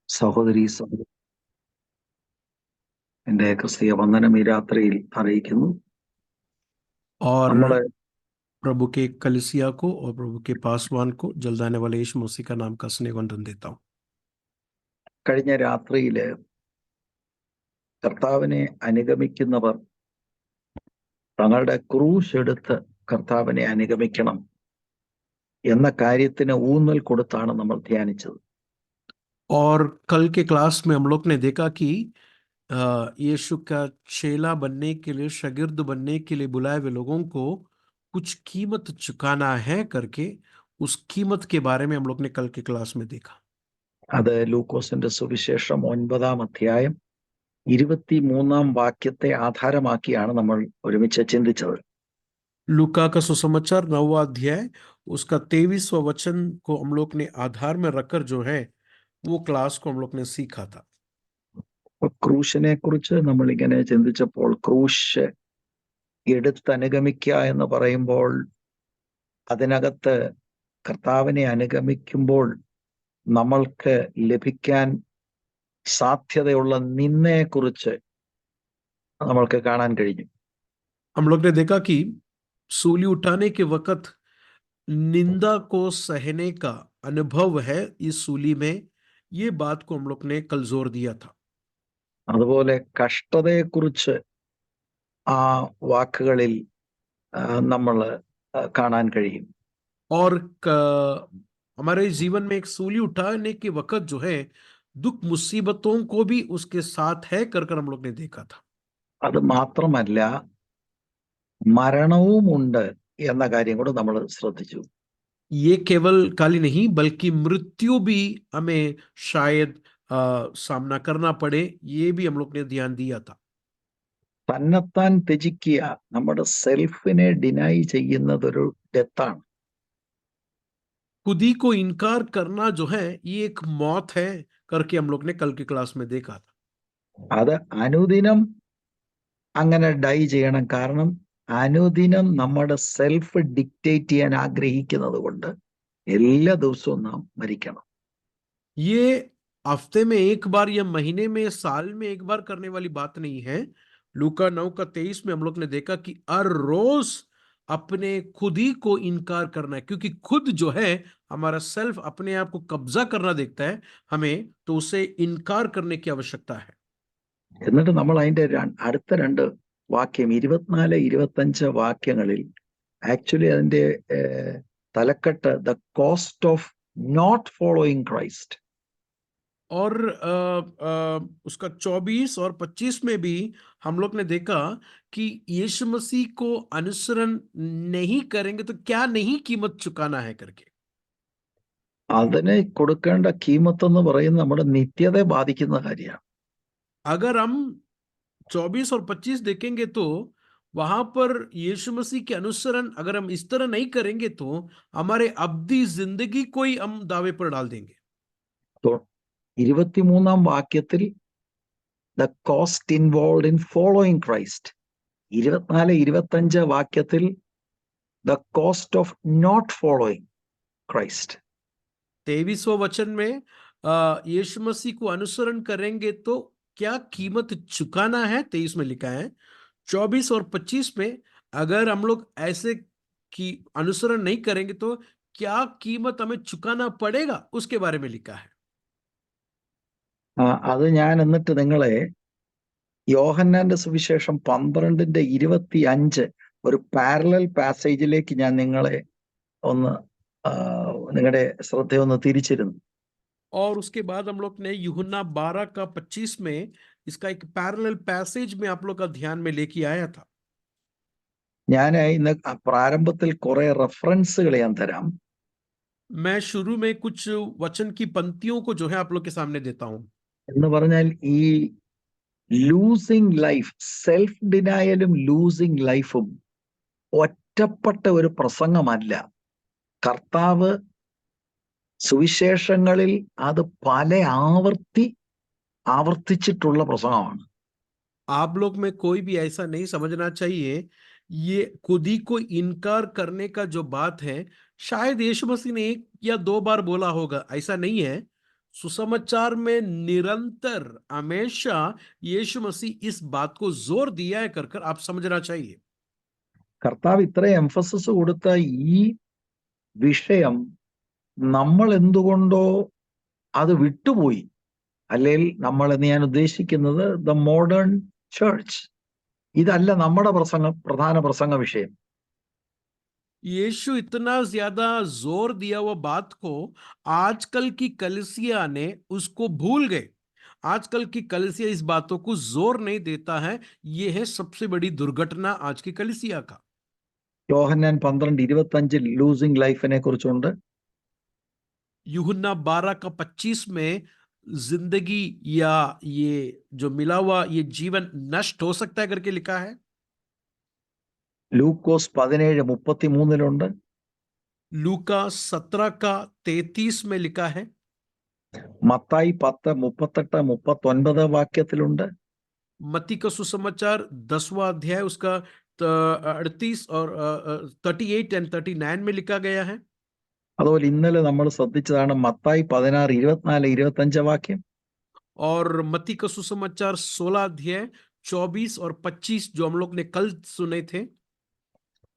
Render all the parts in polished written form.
സഹോദരി എന്റെ ക്രിസ്തീയ വന്ദനം ഈ രാത്രിയിൽ അറിയിക്കുന്നു. और നമ്മള് प्रभु के कलिसिया को और प्रभु के पासवान को जल्द आने वाले यीशु मसीह का नाम का स्नेहवंदन देता हूँ। കഴിഞ്ഞ രാത്രിയില് കർത്താവിനെ അനുഗമിക്കുന്നവർ തങ്ങളുടെ ക്രൂശ് എടുത്ത് കർത്താവിനെ അനുഗമിക്കണം എന്ന കാര്യത്തിന് ഊന്നൽ കൊടുത്താണ് നമ്മൾ ധ്യാനിച്ചത്. और कल के क्लास में हम लोग ने देखा कि यीशु का चेला बनने के लिए, शागिर्द बनने के लिए बुलाए हुए लोगों को कुछ कीमत चुकाना है करके उस कीमत के बारे में हम लोग ने कल के क्लास में देखा। അത് ലൂക്കോസിന്റെ സുവിശേഷം 9-ാം അധ്യായം 23-ാം വാക്യത്തെ ആധാരമാക്കിയാണ് നമ്മൾ ഒരുമിച്ച് ചിന്തിച്ചത്. लूका का सुसमाचार 9वां अध्याय उसका 23वां वचन को हम लोग ने आधार में रखकर जो है वो क्लास को हम लोग ने सीखा था। ക്രൂശിനെ കുറിച്ച് നമ്മൾ ഇങ്ങനെ ചിന്തിച്ചപ്പോൾ ക്രൂശ് എടുത്ത് അനുഗമിക്കുക എന്ന് പറയുമ്പോൾ അതിനകത്ത് കർത്താവിനെ അനുഗമിക്കുമ്പോൾ നമ്മൾക്ക് ലഭിക്കാൻ സാധ്യതയുള്ള നിന്ദയെക്കുറിച്ച് നമ്മൾക്ക് കാണാൻ കഴിഞ്ഞു. हम लोग ने देखा कि सूली उठाने के वक्त निंदा को सहने का अनुभव है इस सूली में, ये बात को हम लोग ने कल जोर दिया था। അതുപോലെ കഷ്ടതയെക്കുറിച്ച് ആ വാക്കുകളിൽ നമ്മൾ കാണാൻ കഴിയും. और हमारे जीवन में एक सूली उठाने के वक्त जो है दुख मुसीबतों को भी उसके साथ है कर हम लोग ने देखा था। അത് മാത്രമല്ല മരണവുമുണ്ട് എന്ന കാര്യം കൂടെ നമ്മൾ ശ്രദ്ധിച്ചു. ये केवल खाली नहीं बल्कि मृत्यु भी हमें शायद सामना करना पड़े, ये भी हम लोग ने ध्यान दिया था। തന്നെത്താൻ ത്യജിക്കുക, നമ്മുടെ സെൽഫിനെ ഡിനൈ ചെയ്യുന്നതൊരു ഡെത്താണ്. खुद ही को इनकार करना जो है ये एक मौत है करके हम लोग ने कल की क्लास में देखा था। അത് അനുദിനം അങ്ങനെ ഡൈ ചെയ്യണം. കാരണം അനുദിനം നമ്മുടെ സെൽഫ് ഡിക്റ്റേറ്റ് ചെയ്യാൻ ആഗ്രഹിക്കുന്നത് കൊണ്ട് എല്ലാ ദിവസവും നാം മരിക്കണം. ये हफ्ते में एक बार या महीने में, साल में एक बार करने वाली बात नहीं है। लूका 9:23 में हम लोग ने देखा कि हर रोज अपने खुद ही को इनकार करना है, क्योंकि खुद जो है हमारा सेल्फ अपने आप को कब्जा करना देखता है हमें, तो उसे इनकार करने की आवश्यकता है। എന്നിട്ട് നമ്മൾ അതിന്റെ അടുത്ത രണ്ട് വാക്യം 24-25 വാക്യങ്ങളിൽ ആക്ച്വലി അതിന്റെ തലക്കെട്ട് the cost of not following Christ. और उसका 24 और 25 में भी हम लोग ने देखा कि यीशु मसीह को अनुसरण नहीं करेंगे तो क्या नहीं कीमत चुकाना है करके। അതിന് കൊടുക്കേണ്ട കീമത്ത് എന്ന് പറയുന്നത് നമ്മുടെ നിത്യതയെ ബാധിക്കുന്ന കാര്യമാണ്. अगर हम 24 और 25 देखेंगे तो वहां पर यीशु मसीह के अनुसरण अगर हम इस तरह नहीं करेंगे तो हमारे अब्दी जिंदगी को ही हम दावे पर डाल देंगे। तो 23-ാം വാക്യത്തിൽ the cost involve in following Christ, 24-25 വാക്യത്തിൽ the cost of not following Christ. 23वां वचन में यीशु मसीह को अनुसरण करेंगे तो क्या कीमत चुकाना है, 23 में लिखा है। 24 और 25 में अगर हम लोग ऐसे की अनुसरण नहीं करेंगे तो क्या कीमत हमें चुकाना पड़ेगा, उसके बारे में लिखा है। അത് ഞാൻ എന്നിട്ട് നിങ്ങളെ യോഹന്നാന്റെ സുവിശേഷം 12:25 ഒരു പാരലൽ പാസേജിലേക്ക് ഞാൻ നിങ്ങളെ ഒന്ന് നിങ്ങളുടെ ശ്രദ്ധയൊന്ന് തിരിച്ചിരുന്നു. और उसके बाद हम लोग ने यूहन्ना 12:25 में इसका एक पैरेलल पैसेज में आप लोग का ध्यान में लेके आया था। ഞാൻ ഇന്ന് പ്രാരംഭത്തിൽ കുറെ റെഫറൻസുകൾ ഞാൻ തരാം. मैं शुरू में कुछ वचन की पंक्तियों को जो है आप लोग के सामने देता हूं। എന്ന് പറഞ്ഞാൽ ഈ ലൂസിങ് ലൈഫ്, സെൽഫ് ഡിനായലും ലൂസിങ് ലൈഫും ഒറ്റപ്പെട്ട ഒരു പ്രസംഗമല്ല. കർത്താവ് സുവിശേഷങ്ങളിൽ അത് പല ആവർത്തിച്ചിട്ടുള്ള പ്രസംഗമാണ്. आप लोग में कोई भी ऐसा नहीं समझना चाहिए ये खुद ही को इनकार करने का जो बात है शायद यीशु मसीह ने 1 या 2 बार बोला होगा, ऐसा नहीं है। सुसमाचार में निरंतर हमेशा यीशु मसीह इस बात को जोर दिया है कर आप समझना चाहिए। കർത്താവ് ഇത്രയും എംഫസിസ് കൊടുത്ത ഈ വിഷയം നമ്മൾ എന്തുകൊണ്ടോ അത് വിട്ടുപോയി, അല്ലെങ്കിൽ നമ്മളെന്ന് ഞാൻ ഉദ്ദേശിക്കുന്നത് ദ മോഡേൺ ചർച്ച്, ഇതല്ല നമ്മുടെ പ്രധാന പ്രസംഗ വിഷയം. यीशु इतना ज्यादा जोर दिया हुआ बात को आजकल की कलीसिया ने उसको भूल गए। आजकल की कलीसिया इस बातों को जोर नहीं देता है। यह है सबसे बड़ी दुर्घटना आज की कलीसिया का। യോഹന്നാൻ 12:25 ലൂസിംഗ് ലൈഫിനെ കുറിച്ചുണ്ട്. यूहन्ना 12:25 में जिंदगी या ये जो मिला हुआ ये जीवन नष्ट हो सकता है करके लिखा है। ലൂക്കോസ് 17:33 लूका 17:33 में लिखा है। മത്തായി 10:38-39 വാക്യത്തിലുണ്ട്. मत्ती का सुसमाचार 10वां अध्याय उसका 38 और 38 एंड 39 में लिखा गया है। അതുപോലെ ഇന്നലെ നമ്മൾ ശ്രദ്ധിച്ചതാണ് മത്തായി 16:24-25 വാക്യം. और मत्ती का सुसमाचार 16 अध्याय 24 और 25 जो हम लोग ने कल सुने थे।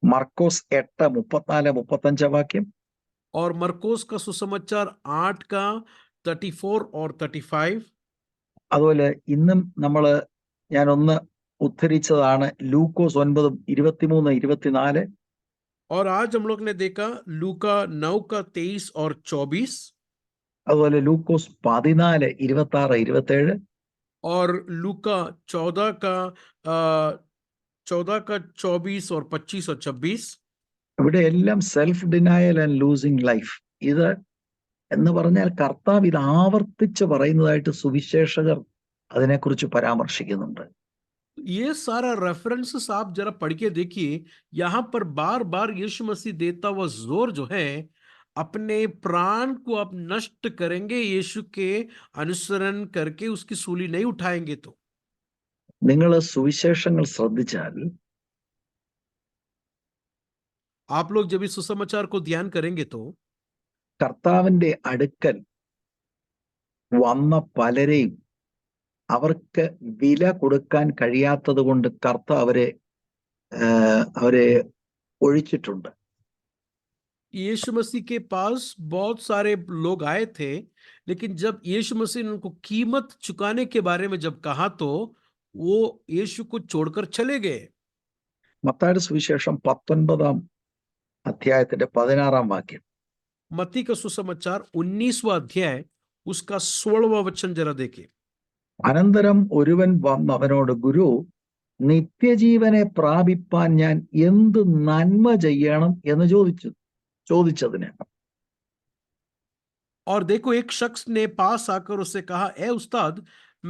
മർക്കോസ് 8:34-35 വാക്യം. और मरकोस का सुसमाचार 8 का 34 और 35। അതുപോലെ ഇന്നും ഞാനൊന്ന് ഉദ്ധരിച്ചതാണ് ലൂക്കോസ് 9:23-24. और आज हम लोग ने देखा लूका 9 का 23 और 24। അതുപോലെ ലൂക്കോസ് 14:26-27. और ലൂका 14 का 24 और 25 और 26। ഇവിടെ എല്ലാം self denial and losing life. ഇത് എന്ന് പറഞ്ഞാൽ കർത്താവ് ഇത് ആവർത്തിച്ച് പറയുന്നതായിട്ട് സുവിശേഷകർ അതിനെക്കുറിച്ച് പരാമർശിക്കുന്നുണ്ട്. ये सारा रेफरेंसेस आप जरा पढ़ के देखिए। यहां पर बार बार यीशु मसीह देता हुआ जोर जो है, अपने प्राण को आप नष्ट करेंगे यीशु के अनुसरण करके उसकी सूली नहीं उठाएंगे तो। നിങ്ങൾ സുവിശേഷങ്ങൾ ശ്രദ്ധിച്ചാൽ आप लोग जब इस सुसमाचार को ध्यान करेंगे तो കർത്താവിന്റെ അടുക്കൽ വന്ന പലരെയും അവർക്ക് വില കൊടുക്കാൻ കഴിയാത്തത് കൊണ്ട് കർത്താവ് അവരെ ഒഴിച്ചിട്ടുണ്ട്. यीशु मसीह के पास बहुत सारे लोग आए थे, लेकिन जब यीशु मसीह ने उनको कीमत चुकाने के बारे में जब कहा तो वो यीशु को छोड़कर चले गए। മത്തായിയുടെ സുവിശേഷം 19-16 വാക്യം. मत्ती का सुसमाचार 19वां अध्याय उसका 16वां वचन जरा देखें। അനന്തരം ഒരുവൻ വന്ന് അവനോട്, ഗുരു, നിത്യജീവനെ പ്രാപിപ്പാൻ ഞാൻ എന്ത് നന്മ ചെയ്യണം എന്ന് ചോദിച്ചതിന്. और देखो एक शख्स ने पास आकर उससे कहा, ए उस्ताद,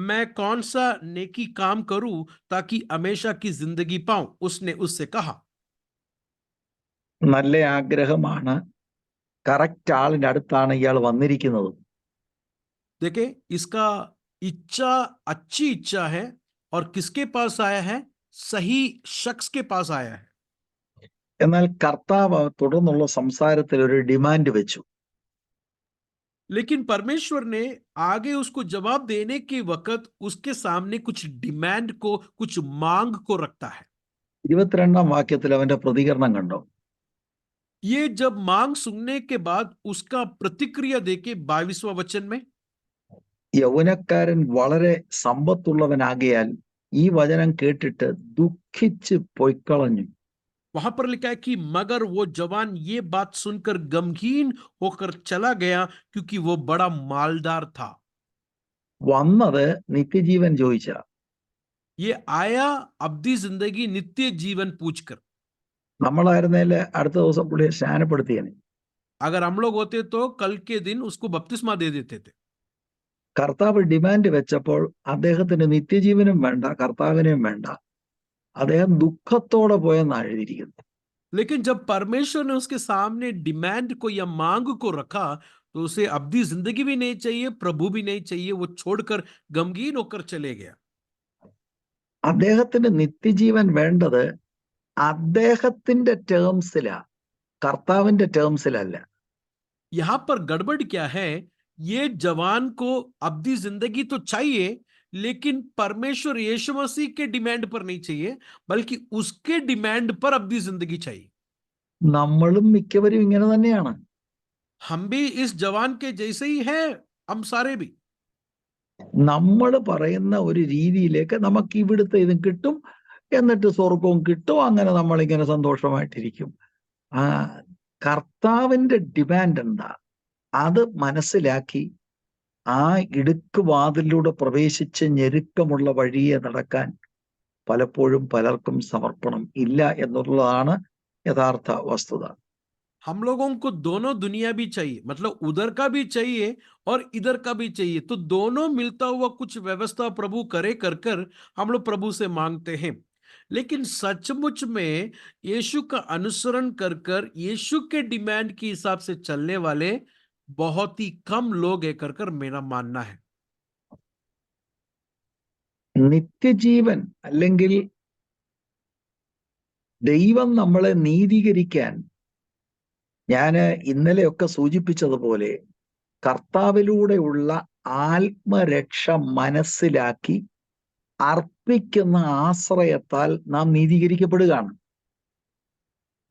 मैं कौन सा नेकी काम करूं ताकि हमेशा की जिंदगी पाऊं। उसने उससे कहा। നല്ല ആഗ്രഹമാണ്, കറക്റ്റ് ആളിന്റെ അടുത്താണ് ഇയാൾ വന്നിരിക്കുന്നത്. देखे इसका इच्छा अच्छी इच्छा है और किसके पास आया है? सही शख्स के पास आया है। എന്നാൽ കർത്താവ് തുടർന്നുള്ള സംസാരത്തിൽ ഒരു ഡിമാൻഡ് വെച്ചു. लेकिन परमेश्वर ने आगे उसको जवाब देने के वक्त उसके सामने कुछ डिमांड को, कुछ मांग को रखता है। 22 വാക്യത്തിൽ അവന്റെ പ്രതികരണം കണ്ടോ? ये जब मांग सुनने के बाद उसका प्रतिक्रिया देके 22वां वचन में, യൗവനക്കാരൻ വളരെ സമ്പത്തുള്ളവനാകിയാൽ ഈ വചനം കേട്ടിട്ട് ദുഃഖിച്ച് പൊയ്ക്കളഞ്ഞു. वहां पर लिखा है कि मगर वो जवान ये बात सुनकर गमगीन होकर चला गया क्योंकि वो बड़ा मालदार था। വന്നത് നിത്യജീവൻ ചോദിച്ച. ये आया अब्दी जिंदगी नित्य जीवन पूछकर। നമ്മളായിരുന്നേല് അടുത്ത ദിവസം പുള്ളിയെ സ്നാനപ്പെടുത്തിയേനെ. अगर हम लोग होते तो कल के दिन उसको बपतिस्मा दे देते थे। കർത്താവ് ഡിമാൻഡ് വെച്ചപ്പോൾ അദ്ദേഹത്തിന് നിത്യജീവനും വേണ്ട, കർത്താവിനെയും വേണ്ട. അദ്ദേഹം ദുഃഖത്തോടെ പോയെന്നാണ് എഴുതിയിരിക്കുന്നത്. लेकिन जब परमेश्वर ने उसके सामने डिमांड को या मांग को रखा तो उसे अब्दी जिंदगी भी नहीं चाहिए, प्रभु भी नहीं चाहिए। वो छोड़कर गमगीन होकर चले गया। അദ്ദേഹത്തിന് നിത്യജീവൻ വേണ്ടത് അദ്ദേഹത്തിന്റെ ടേംസിലാ, കർത്താവിന്റെ ടേംസിലല്ല. यहां पर गड़बड़ क्या है? ये जवान को अब्दी जिंदगी तो चाहिए, लेकिन परमेश्वर यीशु मसीह के डिमांड पर नहीं चाहिए, बल्कि उसके डिमांड पर अब्दी जिंदगी चाहिए। നമ്മളും മിക്കവരും ഇങ്ങനെ തന്നെയാണ്. हम भी इस जवान के जैसे ही हैं, हम सारे भी। നമ്മൾ പറയുന്ന ഒരു രീതിയിലേക്ക് നമുക്ക് ഇവിടുത്തെ ഇതും കിട്ടും, എന്നിട്ട് സ്വർഗവും കിട്ടും, അങ്ങനെ നമ്മളിങ്ങനെ സന്തോഷമായിട്ടിരിക്കും. ആ കർത്താവിന്റെ ഡിമാൻഡ് എന്താ അത് മനസ്സിലാക്കി ആ ഇടുക്ക് വാതിലൂടെ പ്രവേശിച്ച് ഞെരുക്കമുള്ള വഴിയെ നടക്കാൻ പലപ്പോഴും പലർക്കും സമർപ്പണം ഇല്ല എന്നുള്ളതാണ് യഥാർത്ഥ വസ്തുത. हम लोगों को दोनों दुनिया भी चाहिए, मतलब उधर का भी चाहिए और इधर का भी चाहिए, तो दोनों मिलता हुआ कुछ व्यवस्था प्रभु करे कर कर हम लोग प्रभु से मांगते हैं। लेकिन सचमुच में यीशु का अनुसरण कर कर यीशु के डिमांड के हिसाब से चलने वाले बहुत ही कम लोग है कर कर मेरा मानना है। നിത്യജീവൻ അല്ലെങ്കിൽ ദൈവം നമ്മളെ നീതീകരിക്കാൻ ഞാൻ ഇന്നലെയൊക്കെ സൂചിപ്പിച്ചതുപോലെ കർത്താവിലൂടെയുള്ള ആത്മരക്ഷ മനസ്സിലാക്കി അർപ്പിക്കുന്ന ആശ്രയത്താൽ നാം നീതീകരിക്കപ്പെടുകയാണ്.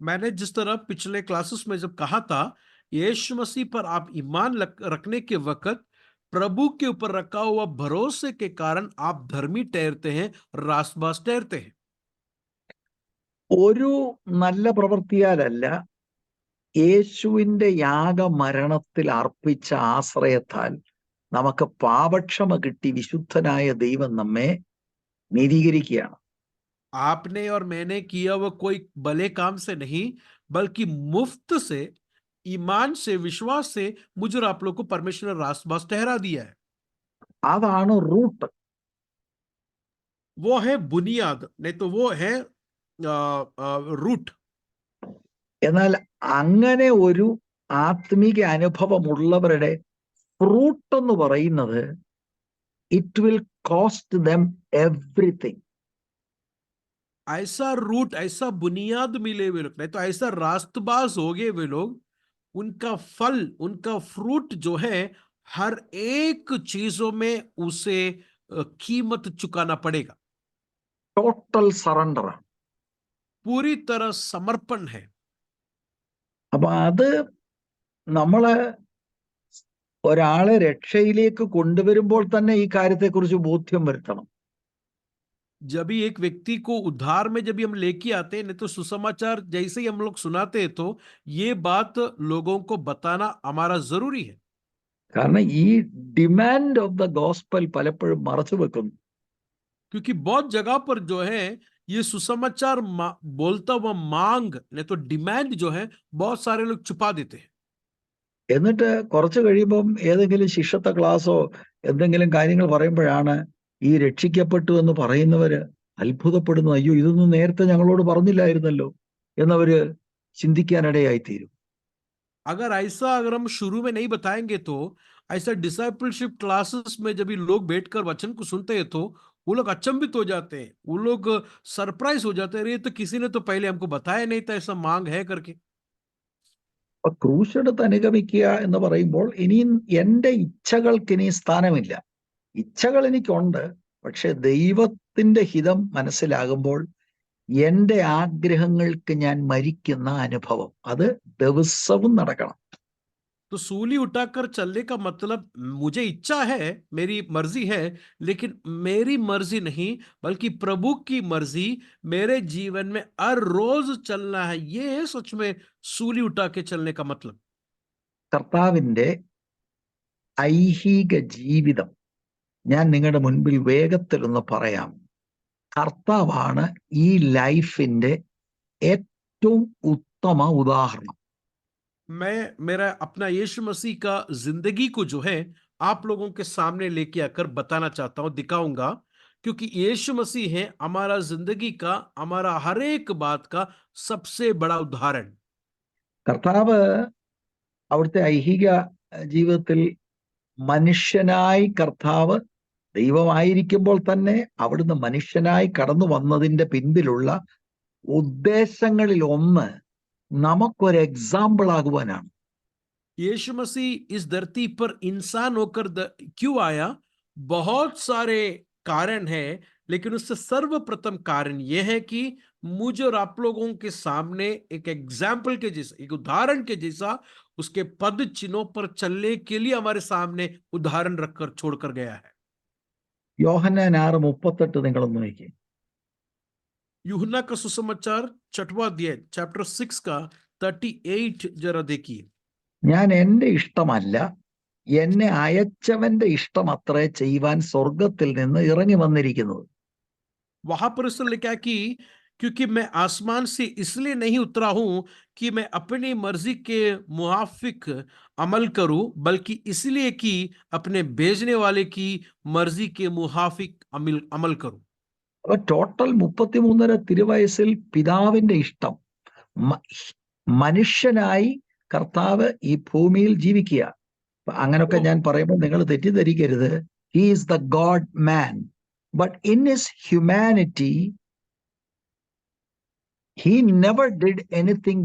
मैंने जिस तरह पिछले क्लासेस में जब कहा था, यीशु मसीह पर आप ईमान रखने के वक्त प्रभु के ऊपर रखा हुआ भरोसे के कारण आप धर्मी ठहरते हैं, रासबास ठहरते हैं। ഒരു നല്ല പ്രവൃത്തിയാലല്ല, യേശുവിന്റെ യാഗമരണത്തിൽ അർപ്പിച്ച ആശ്രയത്താൽ നമുക്ക് പാപക്ഷമ കിട്ടി വിശുദ്ധനായ ദൈവം നമ്മെ നീതീകരിക്കുകയാണ്. आपने और मैंने किया वो कोई भले काम से नहीं, बल्कि मुफ्त से, ईमान से, विश्वास से मुझे और आप लोग को परमेश्वर ने रासबास ठहरा दिया है। അതാണ് റൂട്ട്. वो है बुनियाद, नहीं तो वो है रूट। എന്നാൽ അങ്ങനെ ഒരു ആത്മീക അനുഭവമുള്ളവരുടെ ഫ്രൂട്ട് എന്ന് പറയുന്നത് it will cost dum everything. ऐसा रूट, ऐसा बुनियाद मिले हुए लोग, नहीं तो ऐसा रास्तबाज हो गए वे लोग, उनका फल, उनका फ्रूट जो है हर एक चीजों में उसे कीमत चुकाना पड़ेगा। Total surrender. पूरी तरह समर्पण है। അപ്പൊ അത് നമ്മള് ഒരാളെ രക്ഷയിലേക്ക് കൊണ്ടുവരുമ്പോൾ തന്നെ ഈ കാര്യത്തെക്കുറിച്ച് ബോധ്യം വരുത്തണം. जब भी एक व्यक्ति को उद्धार में जब भी हम लेके आते हैं, नहीं तो सुसमाचार जैसे ही हम लोग सुनाते हैं, तो ये बात लोगों को बताना हमारा जरूरी है। കാരണം ഈ ഡിമാൻഡ് ഓഫ് ദ ഗോസ്പൽ പലപ്പോഴും മറച്ചു വെക്കുന്നു. क्योंकि बहुत जगह पर जो है ये सुसमाचार बोलता हुआ मांग, नहीं तो डिमांड जो है बहुत सारे लोग छुपा देते हैं। എന്നിട്ട് കുറച്ച് കഴിയുമ്പം ഏതെങ്കിലും ശിഷ്യത്വ ക്ലാസ്സോ എന്തെങ്കിലും കാര്യങ്ങൾ പറയുമ്പോഴാണ് ഈ രക്ഷിക്കപ്പെട്ടു എന്ന് പറയുന്നവര് അത്ഭുതപ്പെടുന്നു. അയ്യോ, ഇതൊന്നും നേരത്തെ ഞങ്ങളോട് പറഞ്ഞില്ലായിരുന്നല്ലോ എന്നവര് ചിന്തിക്കാനിടയായിത്തീരും. अगर हम शुरू में नहीं बताएंगे, तो ऐसा डिसाइपलशिप क्लासेस में जब भी लोग बैठकर वचन को सुनते हैं, तो वो लोग अचंभित हो जाते हैं, वो लोग सरप्राइज हो जाते हैं, अरे ये तो किसी ने तो पहले हमको बताया नहीं था ऐसा मांग है करके। അപ്പൊ ക്രൂശെടുത്ത് അനുഗമിക്കുക എന്ന് പറയുമ്പോൾ ഇനിയും എന്റെ ഇച്ഛകൾക്ക് ഇനി സ്ഥാനമില്ല. ഇച്ഛകൾ എനിക്കുണ്ട്, പക്ഷെ ദൈവത്തിന്റെ ഹിതം മനസ്സിലാകുമ്പോൾ എന്റെ ആഗ്രഹങ്ങൾക്ക് ഞാൻ മരിക്കുന്ന അനുഭവം അത് ദിവസവും നടക്കണം. तो सूली उठाकर चलने का मतलब, मुझे इच्छा है, मेरी मर्जी है, लेकिन मेरी मर्जी नहीं बल्कि प्रभु की मर्जी मेरे जीवन में हर रोज चलना है। ये है सच में सूली उठा के चलने का मतलब। കർത്താവിന്റെ ഐഹിക ജീവിതം ഞാൻ നിങ്ങളുടെ മുൻപിൽ വേഗത്തിലൊന്ന് പറയാം. കർത്താവാണ് ഈ ലൈഫിന്റെ ഏറ്റവും ഉത്തമ ഉദാഹരണം. मैं मेरा अपना यीशु मसीह का जिंदगी को जो है आप लोगों के सामने लेके आकर बताना चाहता हूं, दिखाऊंगा, क्योंकि यीशु मसीह है हमारा जिंदगी का, हमारा हर एक बात का सबसे बड़ा उदाहरण। കർത്താവ് അവിടുത്തെ ഐഹിക ജീവിതത്തിൽ മനുഷ്യനായി, കർത്താവ് ദൈവമായിരിക്കുമ്പോൾ തന്നെ അവിടുന്ന് മനുഷ്യനായി കടന്നു വന്നതിന്റെ പിൻപിലുള്ള ഉദ്ദേശങ്ങളിൽ ഒന്ന് നമുക്കൊരു എക്സാമ്പിൾ ആകുവാനാണ്. यीशु मसीह इस धरती पर इंसान होकर क्यों आया? बहुत सारे कारण है, लेकिन उससे सर्वप्रथम कारण यह है कि मुझे और आप लोगों के सामने एक एग्जाम्पल के जैसा, एक उदाहरण के जैसा उसके पद चिन्हों पर चलने के लिए हमारे सामने उदाहरण रखकर छोड़कर गया है। യോഹന്നാൻ 6:38 നിങ്ങളൊന്ന് നോക്കി. यूहन्ना का सुसमाचार 6वां अध्याय चैप्टर 6 का 38 जरा देखिए. ഞാൻ എൻ്റെ ഇഷ്ടമല്ല, എന്നെ അയച്ചവന്റെ ഇഷ്ടം അത്രേ ചെയ്യുവാൻ സ്വർഗത്തിൽ നിന്ന് ഇറങ്ങി വന്നിരിക്കുന്നത്. वहां पर उसने लिखा कि क्योंकि मैं आसमान से इसलिए नहीं उतरा हूं कि मैं अपनी मर्जी के मुआफिक अमल करूं, बल्कि इसलिए कि अपने भेजने वाले की मर्जी के मुआफिक अमल करूं. അപ്പൊ ടോട്ടൽ 33.5 തിരുവയസ്സിൽ പിതാവിന്റെ ഇഷ്ടം മ- മനുഷ്യനായി കർത്താവ് ഈ ഭൂമിയിൽ ജീവിക്കുക. അപ്പൊ അങ്ങനൊക്കെ ഞാൻ പറയുമ്പോൾ നിങ്ങൾ തെറ്റിദ്ധരിക്കരുത്. He is the God man, but in his humanity he never did anything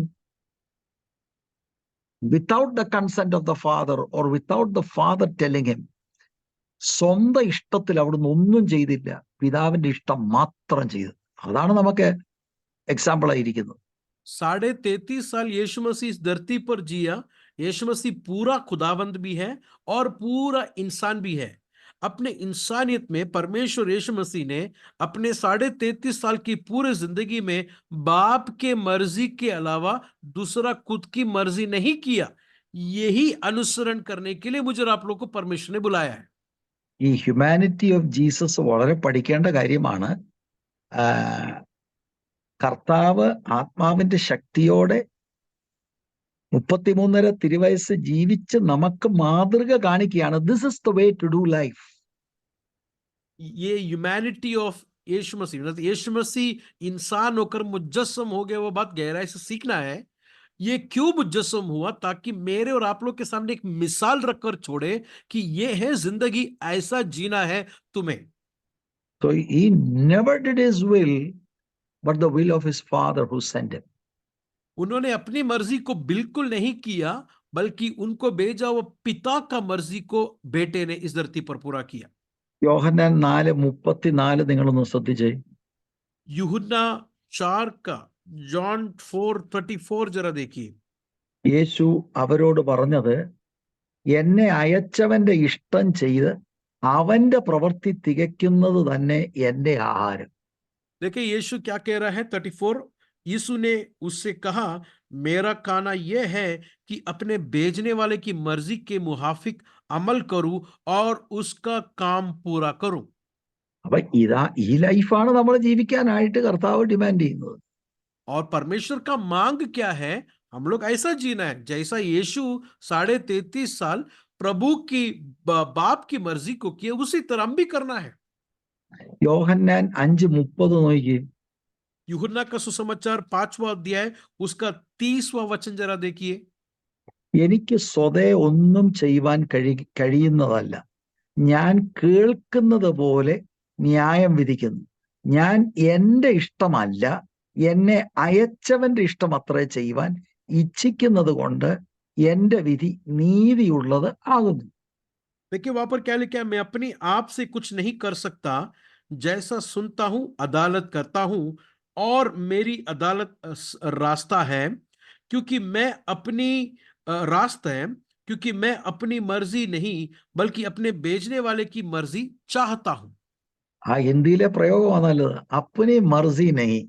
without the consent of the father or without the father telling him. സ്വന്തം ഇഷ്ടത്തിൽ അവിടുന്ന് ഒന്നും ചെയ്തില്ല, പിതാവിന്റെ ഇഷ്ടം മാത്രം ചെയ്തു. അതാണ് നമുക്ക് എക്സാമ്പിൾ ആയിരിക്കുന്നത്. 33.5 साल यीशु मसीह इस धरती पर जिया. यीशु मसीह पूरा खुदावंद भी है और पूरा इंसान भी है. अपने इंसानियत में परमेश्वर यीशु मसीह ने अपने 33.5 साल की पूरी जिंदगी में बाप के मर्जी के अलावा दूसरा खुद की मर्जी नहीं किया. यही अनुसरण करने के लिए मुझे और आप लोग को परमेश्वर ने बुलाया है. ഈ ഹ്യൂമാനിറ്റി ഓഫ് ജീസസ് വളരെ പഠിക്കേണ്ട കാര്യമാണ്. കർത്താവ് ആത്മാവിന്റെ ശക്തിയോടെ 33.5 തിരുവയസ്സ് ജീവിച്ച് നമുക്ക് മാതൃക കാണിക്കുകയാണ്. This is the way to do life. ये ह्यूमैनिटी ऑफ यीशु मसीह, मतलब यीशु मसीह इंसान होकर मुजस्सम हो गया, वो बात गहराई से सीखना है. ये क्यों मुजस्सम हुआ? ताकि मेरे और आप लोग के सामने एक मिसाल रखकर छोड़े कि ये है जिंदगी, ऐसा जीना है तुम्हें. So he never did his will, but the will of his father who sent him. उन्होंने अपनी मर्जी को बिल्कुल नहीं किया, बल्कि उनको भेजा वो पिता का मर्जी को बेटे ने इस धरती पर पूरा किया. യോഹന്നാൻ 4:34 നിങ്ങളൊന്ന് ശ്രദ്ധിച്ചേ. यूहन्ना 4 का जॉन 4:34 जरा देखिए. യേശു അവരോട് പറഞ്ഞത്, എന്നെ അയച്ചവന്റെ ഇഷ്ടം ചെയ്ത് അവന്റെ പ്രവൃത്തി തികയ്ക്കുന്നത് തന്നെ എന്റെ ആഹാരം. देखिए यीशु क्या कह रहा है. 34, यीशु ने उससे कहा, मेरा खाना यह है कि अपने भेजने वाले की मर्जी के मुहाफिक अमल करूं और उसका काम पूरा करूं. അപ്പൊ ഈ ലൈഫാണ് നമ്മൾ ജീവിക്കാനായിട്ട് കർത്താവ് ഡിമാൻഡ് ചെയ്യുന്നത്. और परमेश्वर का मांग क्या है? हम लोग ऐसा जीना है जैसा यीशु 33.5 साल प्रभु की बाप की मर्जी को किए, उसी तरह हम भी करना है. യോഹന്നാൻ 5:30 നോക്കി. यूहन्ना का सुसमाचार 5वां अध्याय उसका 30वां वचन जरा देखिए. എനിക്ക് സ്വതേ ഒന്നും ചെയ്യുവാൻ കഴിയുന്നതല്ല, ഞാൻ കേൾക്കുന്നത് പോലെ ന്യായം വിധിക്കുന്നു. ഞാൻ എൻ്റെ ഇഷ്ടമല്ല, എന്നെ അയച്ചവന്റെ ഇഷ്ടം അത്രേ ചെയ്യുവാൻ ഇച്ഛിക്കുന്നത് കൊണ്ട് എൻ്റെ വിധി നീതിയുള്ളത് ആകുന്നു. देखिए वहां पर क्या लिखा है, मैं अपनी आप से कुछ नहीं कर सकता, जैसा सुनता हूं अदालत करता हूं, और मेरी अदालत रास्ता है, क्योंकि मैं अपनी रास्ता है, क्योंकि मैं अपनी मर्जी नहीं बल्कि अपने भेजने वाले की मर्जी चाहता हूं. ആ ഹിന്ദിയിലെ പ്രയോഗമാണ് നല്ലത്. അപ്പനി മർസി നഹി,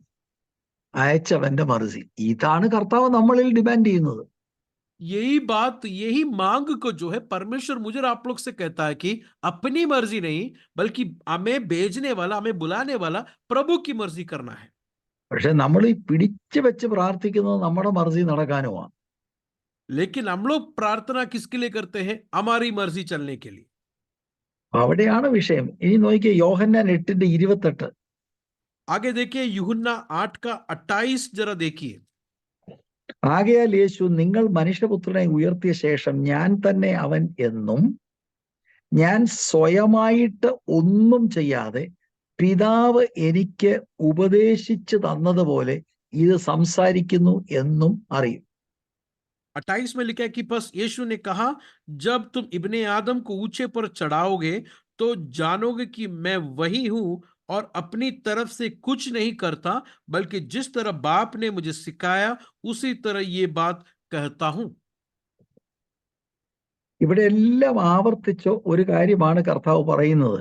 അയച്ചവന്റെ മർസി. ഇതാണ് കർത്താവ് നമ്മളിൽ ഡിമാൻഡ് ചെയ്യുന്നത്. यही बात, यही मांग को जो है परमेश्वर मुझे और आप लोग से कहता है कि अपनी मर्जी नहीं बल्कि हमें भेजने वाला, हमें बुलाने वाला प्रभु की मर्जी करना है. പക്ഷെ നമ്മൾ ഈ പിടിച്ചു വെച്ച് പ്രാർത്ഥിക്കുന്നത് നമ്മുടെ മർസി നടക്കാനുമാണ്. लेकिन हम लोग प्रार्थना किसके लिए करते हैं? हमारी मर्जी चलने के लिए. അവിടെയാണ് വിഷയം. ഇനി നോക്കിയേ യോഹന്നാൻ 8:28. आगे देखिए यूहन्ना 8 का 28 जरा देखिए. ആകയാൽ യേശു, നിങ്ങൾ മനുഷ്യപുത്രനെ ഉയർത്തിയ ശേഷം ഞാൻ തന്നെ അവൻ എന്നും ഞാൻ സ്വയമായിട്ട് ഒന്നും ചെയ്യാതെ പിതാവ് എനിക്ക് ഉപദേശിച്ചു തന്നതുപോലെ ഇത് സംസാരിക്കുന്നു എന്നും അറിയും. 28 में लिखा है कि बस यीशु ने कहा, जब तुम इब्ने आदम को ऊंचे पर चढ़ाओगे तो जानोगे कि मैं वही हूं और अपनी तरफ से कुछ नहीं करता, बल्कि जिस तरह बाप ने मुझे सिखाया उसी तरह ये बात कहता हूं। ഇവിടെ എല്ലാം ആവർത്തിച്ച് ഒരു കാര്യമാണ് കർത്താവ് പറയുന്നത്.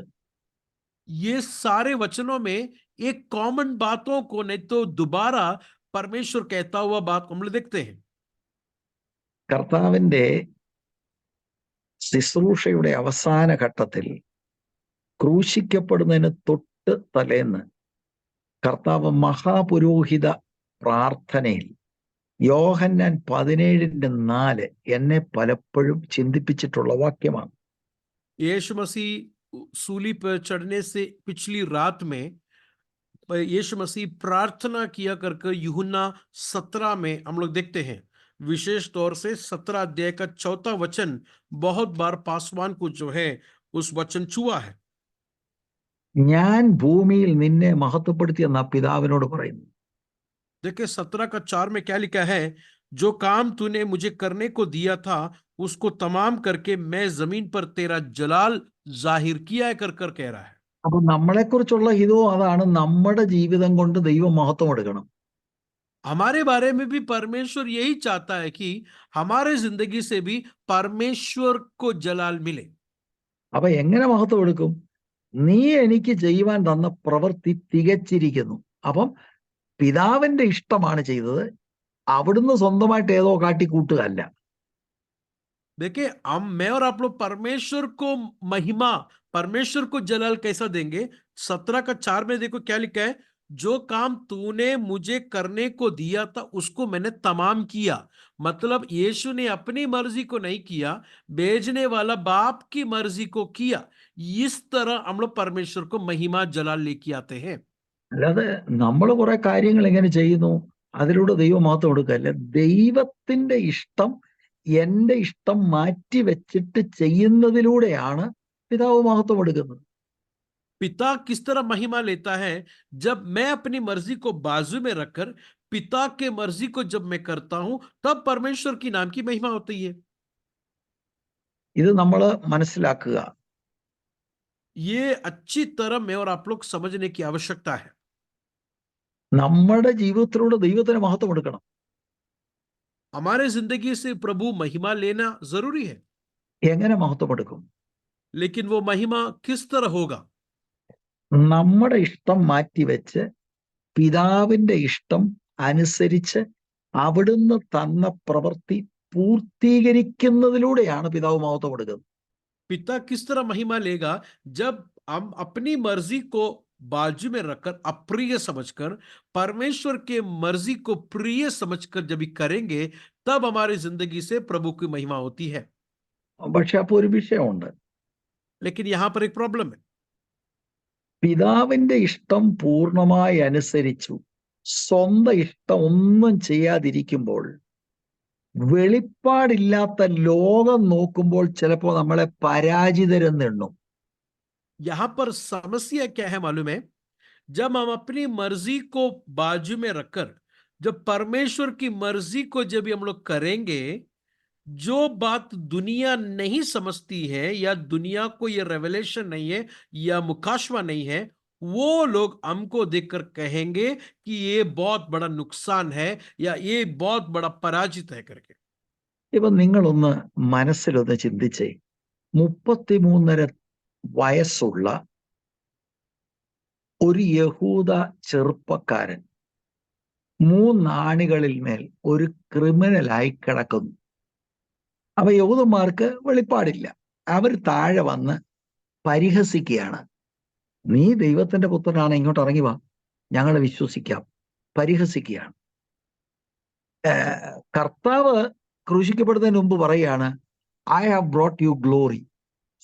ये सारे वचनों में एक कॉमन बातों को नहीं तो दोबारा परमेश्वर कहता हुआ बात हम लोग देखते हैं। കർത്താവിന്റെ ശുശ്രൂഷയുടെ അവസാന ഘട്ടത്തിൽ ക്രൂശിക്കപ്പെടുന്നതിന് തൊട്ട് തലേന്ന് കർത്താവ് മഹാപുരോഹിത പ്രാർത്ഥനയിൽ യോഹന്നാൻ 17:4 എന്നെ പലപ്പോഴും ചിന്തിപ്പിച്ചിട്ടുള്ള വാക്യമാണ്. यीशु मसीह सूली पर चढ़ने से पिछली रात में यीशु मसीह प्रार्थना किया करके यूहन्ना 17 में हम लोग देखते हैं। विशेष तौर से 17 अध्याय का 4था वचन बहुत बार पासवान को जो है उस वचन छुआ है। ഞാൻ ഭൂമിയിൽ നിന്നെ മഹത്വപ്പെടുത്തിയെന്ന പിതാവിനോട് പറയുന്നു. देखिए 17 का 4 में क्या लिखा है, जो काम तूने मुझे करने को दिया था उसको तमाम करके मैं जमीन पर तेरा जलाल जाहिर किया है कर कर कह रहा है। അപ്പൊ നമ്മളെക്കുറിച്ചുള്ള ഹിതവും അതാണ്, നമ്മുടെ ജീവിതം കൊണ്ട് ദൈവം മഹത്വം എടുക്കണം. हमारे बारे में भी परमेश्वर यही चाहता है कि हमारे जिंदगी से भी परमेश्वर को जलाल मिले। അപ്പൊ എങ്ങനെ മഹത്വം എടുക്കും? നീ എനിക്ക് ചെയ്യുവാൻ തന്ന പ്രവൃത്തി തികച്ചിരിക്കുന്നു. അപ്പം പിതാവിന്റെ ഇഷ്ടമാണ് ചെയ്തത്, അവിടുന്ന് സ്വന്തമായിട്ട് ഏതോ കാട്ടിക്കൂട്ടുകയല്ല. देखिए मैं और आप लोग परमेश्वर को महिमा, परमेश्वर को जलाल कैसा देंगे? 17 का 4 में देखो क्या लिखा है, जो काम तूने मुझे करने को दिया था उसको मैंने तमाम किया। मतलब यीशु ने अपनी मर्जी को नहीं किया, भेजने वाला बाप की मर्जी को किया। इस तरह हम लोग परमेश्वर को महिमा जलाल लेके आते हैं। അല്ലാതെ നമ്മൾ കുറെ കാര്യങ്ങൾ എങ്ങനെ ചെയ്യുന്നു, അതിലൂടെ ദൈവം മഹത്വം എടുക്കുകയല്ല. ദൈവത്തിന്റെ ഇഷ്ടം എന്റെ ഇഷ്ടം മാറ്റി വെച്ചിട്ട് ചെയ്യുന്നതിലൂടെയാണ് പിതാവ് മഹത്വം എടുക്കുന്നത്. पिता किस तरह महिमा लेता है, जब मैं अपनी मर्जी को बाजू में रखकर पिता के मर्जी को जब मैं करता हूं तब परमेश्वर की नाम की महिमा होती है। ഇത് നമ്മൾ മനസ്സിലാക്കുക. ये अच्छी तरह मैं और आप लोग समझने की आवश्यकता है। നമ്മുടെ ജീവിതത്തിലൂടെ ദൈവത്തിന് മഹത്വം എടുക്കണം. हमारे जिंदगी से प्रभु महिमा लेना जरूरी है, എങ്ങനെ മഹത്വം എടുക്കും? लेकिन वो महिमा किस तरह होगा? നമ്മുടെ ഇഷ്ടം മാറ്റിവെച്ച് പിതാവിന്റെ ഇഷ്ടം അനുസരിച്ച് അവിടുന്ന് തന്ന പ്രവൃത്തി പൂർത്തീകരിക്കുന്നതിലൂടെയാണ് പിതാവ് മഹത്വം എടുക്കുന്നത്. पिता किस तरह महिमा लेगा? जब हम अपनी मर्जी को बाजू में रखकर अप्रिय समझकर परमेश्वर के मर्जी को प्रिय समझकर जब भी करेंगे तब हमारी जिंदगी से प्रभु की महिमा होती है। പക്ഷെ അപ്പോൾ ഒരു വിഷയമുണ്ട്. लेकिन यहां पर एक प्रॉब्लम है। പിതാവിന്റെ ഇഷ്ടം പൂർണ്ണമായി അനുസരിച്ചു സ്വന്തം ഇഷ്ടം ഒന്നും ചെയ്യാതിരിക്കുമ്പോൾ വെളിപ്പാടില്ലാത്ത ലോകം നോക്കുമ്പോൾ ചിലപ്പോൾ നമ്മളെ പരാജിതരെന്നെണ്ണും. यहां पर समस्या क्या है मालूम है? जब हम अपनी मर्जी को बाजू में रखकर जब परमेश्वर की मर्जी को जब हम लोग करेंगे, जो बात दुनिया नहीं समझती है या दुनिया को ये रेवलेशन नहीं है या मुकाशवा नहीं है, वो लोग हमको देखकर कहेंगे कि ये बहुत बड़ा नुकसान है या ये बहुत बड़ा पराजित है करके। ഇപ്പൊ നിങ്ങളൊന്ന് മനസ്സിലൊന്ന് ചിന്തിച്ചേ. 33 വയസ്സുള്ള ഒരു യഹൂദ ചെറുപ്പക്കാരൻ 3 ആണികളിൽ മേൽ ഒരു ക്രിമിനലായി കിടക്കുന്നു. അപ്പൊ യഹൂദന്മാർക്ക് വെളിപ്പാടില്ല. അവർ താഴെ വന്ന് പരിഹസിക്കുകയാണ്. നീ ദൈവത്തിന്റെ പുത്രനാണ്, ഇങ്ങോട്ട് ഇറങ്ങി വാ, ഞങ്ങളെ വിശ്വസിക്കാം. പരിഹസിക്കുകയാണ്. കർത്താവ് ക്രൂശിക്കപ്പെടുന്നതിന് മുമ്പ് പറയുകയാണ്, I have brought you glory.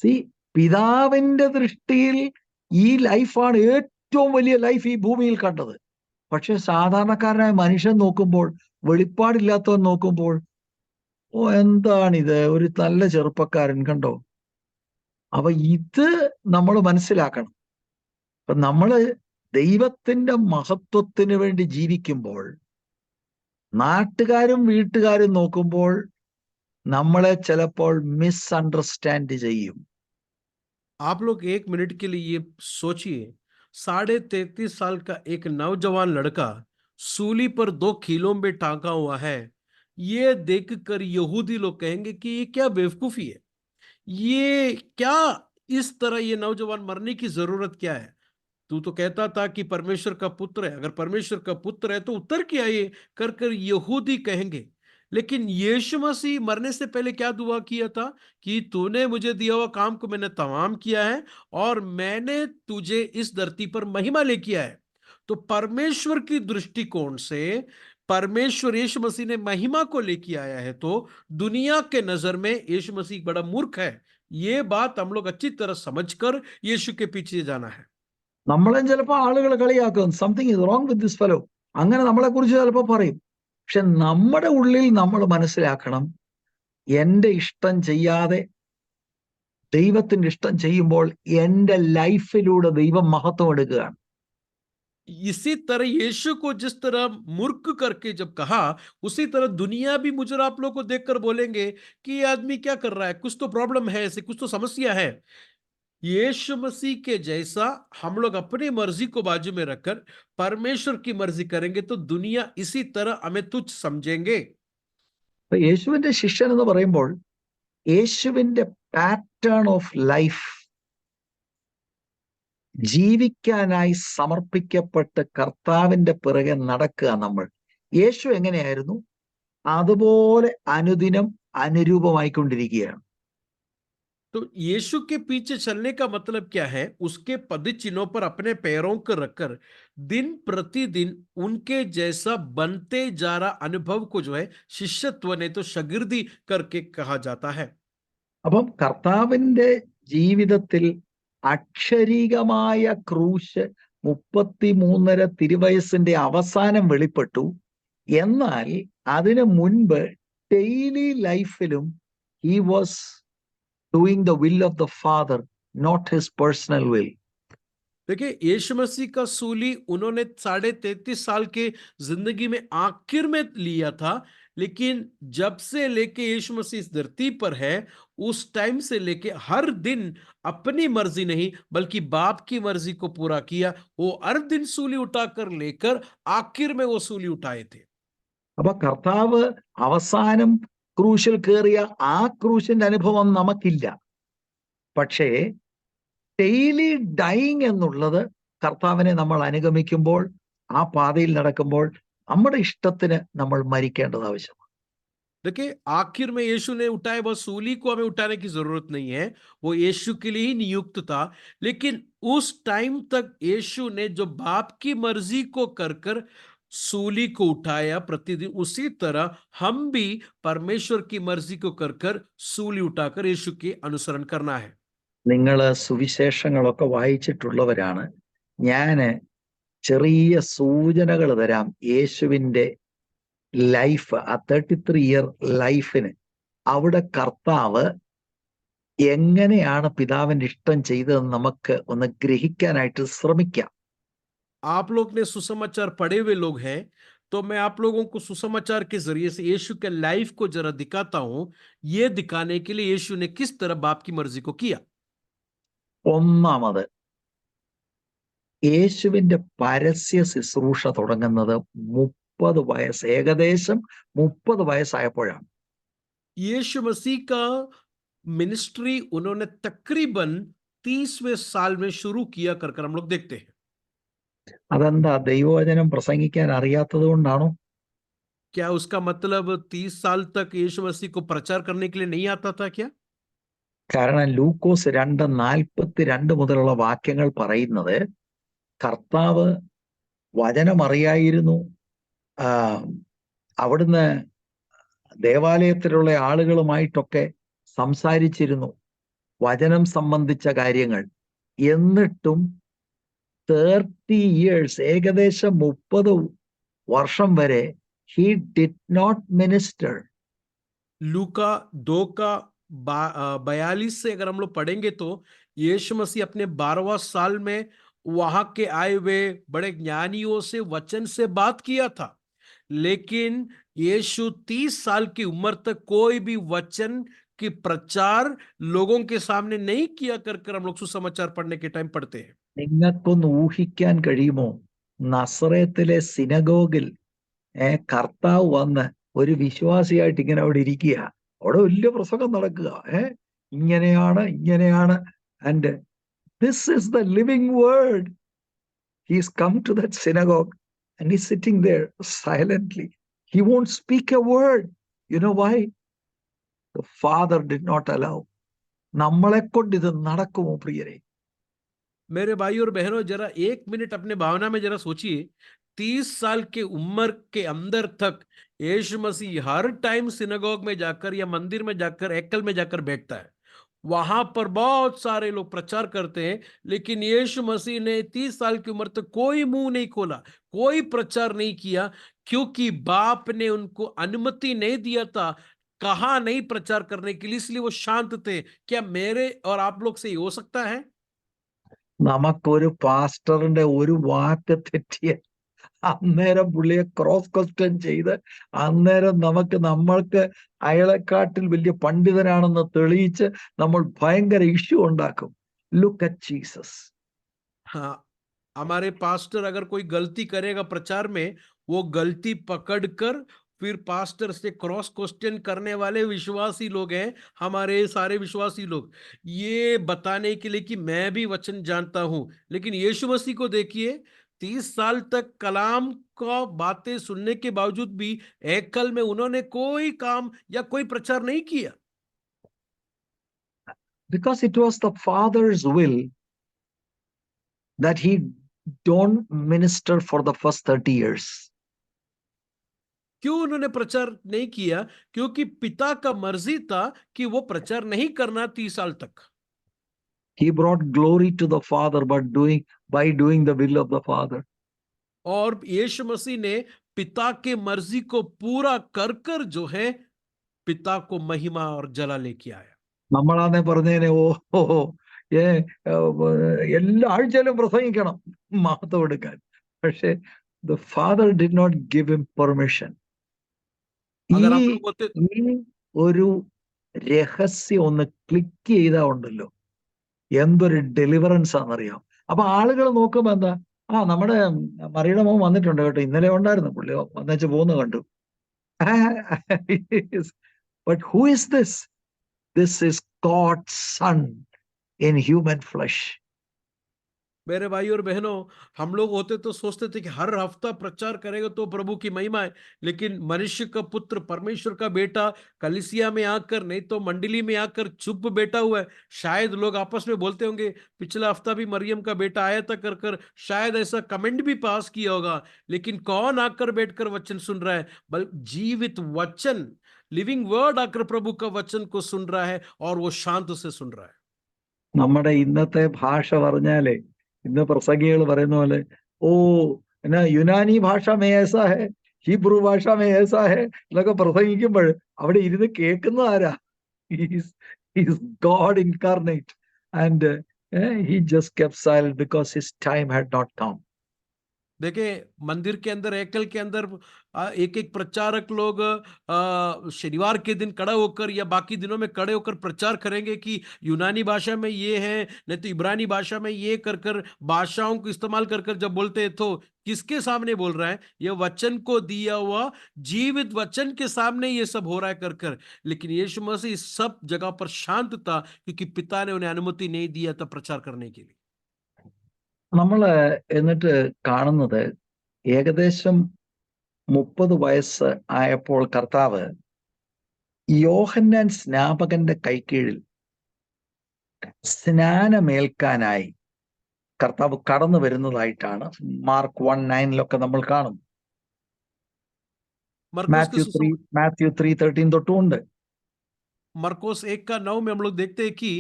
C, പിതാവിന്റെ ദൃഷ്ടിയിൽ ഈ ലൈഫാണ് ഏറ്റവും വലിയ ലൈഫ് ഈ ഭൂമിയിൽ കണ്ടത്. പക്ഷെ സാധാരണക്കാരനായ മനുഷ്യൻ നോക്കുമ്പോൾ, വെളിപ്പാടില്ലാത്തവൻ നോക്കുമ്പോൾ, ഓ എന്താണിത്, ഒരു നല്ല ചെറുപ്പക്കാരൻ കണ്ടോ. അപ്പൊ ഇത് നമ്മൾ മനസ്സിലാക്കണം. അപ്പൊ നമ്മള് ദൈവത്തിന്റെ മഹത്വത്തിന് വേണ്ടി ജീവിക്കുമ്പോൾ നാട്ടുകാരും വീട്ടുകാരും നോക്കുമ്പോൾ നമ്മളെ ചിലപ്പോൾ മിസ്അണ്ടർസ്റ്റാൻഡ് ചെയ്യും. आप लोग 1 मिनट के लिए ये सोचिए, 33.5 साल का एक नौजवान लड़का सूली पर 2 कीलों में टांगा हुआ है। ये देखकर यहूदी लोग कहेंगे कि ये क्या बेवकूफी है, ये क्या, इस तरह ये नौजवान मरने की जरूरत क्या है? तू तो कहता था कि परमेश्वर का पुत्र है, अगर परमेश्वर का पुत्र है तो उतर के आइए, कर कर यहूदी कहेंगे। लेकिन यीशु मसीह मरने से पहले क्या दुआ किया था कि तूने मुझे दिया हुआ काम को मैंने तमाम किया है और मैंने तुझे इस धरती पर महिमा लेके आया है। तो परमेश्वर की दृष्टिकोण से परमेश्वर यीशु मसीह ने महिमा को लेके आया है, तो दुनिया के नजर में यीशु मसीह बड़ा मूर्ख है। ये बात हम लोग अच्छी तरह समझकर यीशु के पीछे जाना है। നമ്മളെ ചിലപ്പോൾ ആളുകൾ കളിയാക്കും, something is wrong with this fellow, അങ്ങനെ നമ്മളെ കുറിച്ച് ചിലപ്പോൾ പറയും. പക്ഷെ നമ്മുടെ ഉള്ളിൽ നമ്മൾ മനസ്സിലാക്കണം, എന്റെ ഇഷ്ടം ചെയ്യാതെ ദൈവത്തിന്റെ ഇഷ്ടം ചെയ്യുമ്പോൾ എന്റെ ലൈഫിലൂടെ ദൈവം മഹത്വം എടുക്കുകയാണ്. इसी तरह यीशु को जिस तरह मूर्ख करके जब कहा, उसी तरह दुनिया भी मुझे और आप लोग को देखकर बोलेंगे कि ये आदमी क्या कर रहा है, कुछ तो प्रॉब्लम है, ऐसे कुछ तो समस्या है। यीशु मसीह के जैसा हम लोग अपनी मर्जी को बाजू में रखकर परमेश्वर की मर्जी करेंगे तो दुनिया इसी तरह हमें तुच्छ समझेंगे। അപ്പൊ യേശുവിന്റെ ശിഷ്യൻ എന്ന് പറയുമ്പോൾ യേശുവിന്റെ പാറ്റേൺ ഓഫ് ലൈഫ് ജീവിക്കാനായി സമർപ്പിക്കപ്പെട്ട് കർത്താവിന്റെ പിറകെ നടക്കുക. നമ്മൾ യേശു എങ്ങനെയായിരുന്നു അതുപോലെ അനുദിനം അനുരൂപമായിക്കൊണ്ടിരിക്കുകയാണ്. तो यीशु के पीछे चलने का मतलब क्या है? उसके पदचिन्हों पर अपने पैरों को रखकर दिन प्रतिदिन उनके जैसा बनते जा रहा अनुभव को जो है शिष्यत्व ने तो शागिर्दी करके कहा जाता है। അപ്പം കർത്താവിന്റെ ജീവിതത്തിൽ അക്ഷരീകമായ ക്രൂശ് 33.5 തിരുവയസ്സിന്റെ അവസാനം വെളിപ്പെട്ടു. എന്നാൽ അതിനു മുൻപ് ഡെയിലി ലൈഫിലും he was doing the will of the father, not his personal will. देखिए, यीशु मसीह का सूली उन्होंने 33.5 साल के जिंदगी में आखिर में लिया था, लेकिन जब से लेके यीशु मसीह इस धरती पर है, उस टाइम से लेके हर दिन अपनी मर्जी नहीं बल्कि बाप की मर्जी को पूरा किया। वो हर दिन सूली उठाकर लेकर आखिर में वो सूली उठाए थे। അപ്പൊ കർത്താവ് അവസാനം ക്രൂശിൽ കയറിയ ആ ക്രൂശിന്റെ അനുഭവം നമുക്കില്ല. പക്ഷേ ഡെയിലി ഡൈയിങ് എന്നുള്ളത് കർത്താവിനെ നമ്മൾ അനുഗമിക്കുമ്പോൾ, ആ പാതയിൽ നടക്കുമ്പോൾ നമ്മുടെ ഇഷ്ടത്തിന് നമ്മൾ മരിക്കേണ്ടത് ആവശ്യമാണ്. देखिए, आखिर में यीशु ने उठाए, बस सूली को हमें उठाने की जरूरत नहीं है, वो यीशु के लिए ही नियुक्त था। लेकिन उस टाइम तक यीशु ने जो बाप की मर्जी को कर कर सूली को उठाया प्रतिदिन, उसी तरह हम भी परमेश्वर की मर्जी को कर कर सूली उठाकर यीशु के अनुसरण करना है। നിങ്ങൾ സുവിശേഷങ്ങളൊക്കെ വായിച്ചിട്ടുള്ളവരാണ്. ഞാന് ചെറിയ സൂചനകൾ തരാം. യേശുവിന്റെ ലൈഫ്, ആ 33 ഇയർ ലൈഫിന് അവിടെ കർത്താവ് എങ്ങനെയാണ് പിതാവിന്റെ ഇഷ്ടം ചെയ്തതെന്ന് നമുക്ക് ഒന്ന് ഗ്രഹിക്കാനായിട്ട് ശ്രമിക്കാം. आप लोग ने सुसमाचार पढ़े हुए लोग हैं, तो मैं आप लोगों को सुसमाचार के जरिए से यीशु के लाइफ को जरा दिखाता हूं, ये दिखाने के लिए यीशु ने किस तरह बाप की मर्जी को किया। ഒന്നാമത്, യേശുവിന്റെ പരസ്യ ശുശ്രൂഷ തുടങ്ങുന്നത് 30 വയസ്സ്, ഏകദേശം 30 വയസ്സായപ്പോഴാണ്. यीशु मसीह का मिनिस्ट्री उन्होंने तकरीबन 30वें साल में शुरू किया कर हम लोग देखते हैं। അതെന്താ, ദൈവവചനം പ്രസംഗിക്കാൻ അറിയാത്തത് കൊണ്ടാണോ? क्या उसका मतलब 30 साल तक यीशु मसीह को प्रचार करने के लिए नहीं आता था क्या? കാരണം ലൂക്കോസ് 2:42 മുതലുള്ള വാക്യങ്ങൾ പറയുന്നത് കർത്താവ് വചനമറിയായിരുന്നു, അവിടുന്ന് ദേവാലയത്തിലുള്ള ആളുകളുമായിട്ടൊക്കെ സംസാരിച്ചിരുന്നു വചനം സംബന്ധിച്ച കാര്യങ്ങൾ. എന്നിട്ടും 30 years, ഏകദേശം 30 വർഷം വരെ he did not minister. लूका 2 का 42 से अगर हम लोग पढ़ेंगे तो यीशु मसीह अपने 12वां साल में वहां के आए हुए बड़े ज्ञानियों से वचन से बात किया था, लेकिन यीशु 30 साल की उम्र तक कोई भी वचन की प्रचार लोगों के सामने नहीं किया कर हम लोग सुसमाचार पढ़ने के टाइम पढ़ते हैं। നിങ്ങൾക്കൊന്ന് ഊഹിക്കാൻ കഴിയുമോ നസറേത്തിലെ സിനഗോഗിൽ കർത്താവ് വന്ന് ഒരു വിശ്വാസിയായിട്ട് ഇങ്ങനെ അവിടെ ഇരിക്കുക, അവിടെ വലിയ പ്രസംഗം നടക്കുക, ഇങ്ങനെയാണ് and this is the living word. He's come to that synagogue and he's sitting there silently. He won't speak a word. You know why? The Father did not allow. നമ്മളെ കൊണ്ട് ഇത് നടക്കുമോ പ്രിയരെ? मेरे भाई और बहनों, जरा 1 मिनट अपने भावना में जरा सोचिए, 30 साल के उम्र के अंदर तक यीशु मसीह हर टाइम सिनेगोग में जाकर या मंदिर में जाकर एकल में जाकर बैठता है। वहां पर बहुत सारे लोग प्रचार करते हैं, लेकिन यीशु मसीह ने 30 साल की उम्र तक कोई मुंह नहीं खोला, कोई प्रचार नहीं किया, क्योंकि बाप ने उनको अनुमति नहीं दिया था, कहा नहीं प्रचार करने के लिए, इसलिए वो शांत थे। क्या मेरे और आप लोग से ये हो सकता है? നമുക്കൊരു പാസ്റ്ററിന്റെ ഒരു വാക്ക് തെറ്റിയ അന്നേരം പുള്ളിയെ ക്രോസ് ക്വസ്റ്റ്യൻ ചെയ്ത് അന്നേരം നമ്മൾക്ക് അയാളെക്കാട്ടിൽ വലിയ പണ്ഡിതനാണെന്ന് തെളിയിച്ച് നമ്മൾ ഭയങ്കര ഇഷ്യൂ ഉണ്ടാക്കും. Look at Jesus. हाँ, हमारे पास्टर अगर कोई गलती करेगा प्रचार में, वो गलती पकड़कर फिर पास्टर से क्रॉस क्वेश्चन करने वाले विश्वासी लोग हैं, हमारे सारे विश्वासी लोग, ये बताने के लिए कि मैं भी वचन जानता हूं। लेकिन यीशु मसीह को देखिए, 30 साल तक कलाम का बातें सुनने के बावजूद भी एकल में उन्होंने कोई काम या कोई प्रचार नहीं किया। Because it was the Father's will that he don't minister for the first 30 years. क्यों उन्होंने प्रचार नहीं किया? क्योंकि पिता का मर्जी था कि वो प्रचार नहीं करना 30 साल तक। He brought glory to the Father by doing the will of the Father. और यीशु मसीह ने पिता के मर्जी को पूरा कर कर जो है पिता को महिमा और जला लेके आया। നമ്മളാന്നെ പറഞ്ഞേനെ എല്ലാ ആഴ്ചയിലും പ്രസംഗിക്കണം മഹത്വം എടുക്കാൻ. പക്ഷെ the Father did not give him permission. अगर आप लोग होते ഈ ഒരു രഹസ്യം ഒന്ന് ക്ലിക്ക് ചെയ്താ ഉണ്ടല്ലോ, എന്തൊരു ഡെലിവറൻസ് ആണെന്നറിയാം. അപ്പൊ ആളുകൾ നോക്കുമ്പോ എന്താ, നമ്മുടെ മറിയുടെ മോൻ വന്നിട്ടുണ്ട് കേട്ടോ, ഇന്നലെ ഉണ്ടായിരുന്നു, പുള്ളി വന്നേച്ച് പോകുന്ന കണ്ടു. But who is this? This is God's Son in human flesh. मेरे भाई और बहनों, हम लोग होते तो सोचते थे कि हर हफ्ता प्रचार करेगा तो प्रभु की महिमा है, लेकिन मनुष्य का पुत्र, परमेश्वर का बेटा कलीसिया में आकर, नहीं तो मंडली में आकर चुप बैठा हुआ है। शायद लोग आपस में बोलते होंगे, पिछला हफ्ता भी मरियम का बेटा आया था कर शायद ऐसा कमेंट भी पास किया होगा, लेकिन कौन आकर बैठकर वचन सुन रहा है? बल्कि जीवित वचन, लिविंग वर्ड आकर प्रभु का वचन को सुन रहा है, और वो शांत से सुन रहा है। നമ്മുടെ ഇന്നത്തെ ഭാഷ പറഞ്ഞാലേ, ഇന്ന് പ്രസംഗികൾ പറയുന്ന പോലെ, എന്നാ യുനാനി ഭാഷ മേ ഏസാ ഹെ, ഹീബ്രു ഭാഷ മേ ഏസാ ഹെ എന്നൊക്കെ പ്രസംഗിക്കുമ്പോൾ അവിടെ ഇരുന്ന് കേൾക്കുന്ന ആരാ? He's God incarnate, and he just kept silent because his time had not come. देखे, मंदिर के अंदर, एकल के अंदर एक एक प्रचारक लोग शनिवार के दिन खड़ा होकर या बाकी दिनों में खड़े होकर प्रचार करेंगे कि यूनानी भाषा में ये है, नहीं तो इब्रानी भाषा में ये कर भाषाओं को इस्तेमाल कर जब बोलते हैं, तो किसके सामने बोल रहा है? ये वचन को दिया हुआ जीवित वचन के सामने ये सब हो रहा है कर। लेकिन यीशु मसीह सब जगह पर शांत था, क्योंकि पिता ने उन्हें अनुमति नहीं दिया था प्रचार करने के लिए। നമ്മൾ എന്നിട്ട് കാണുന്നത്, ഏകദേശം 30 വയസ്സ് ആയപ്പോൾ കർത്താവ് യോഹന്നാൻ സ്നാപകന്റെ കൈക്കീഴിൽ സ്നാനമേൽക്കാനായി കർത്താവ് കടന്നു വരുന്നതായിട്ടാണ് മാർക്ക് 1:9 നമ്മൾ കാണുന്നു. മാത്യു 3:13 തൊട്ടുമുണ്ട്. मरकोस 1:9 में हम लोग देखते हैं कि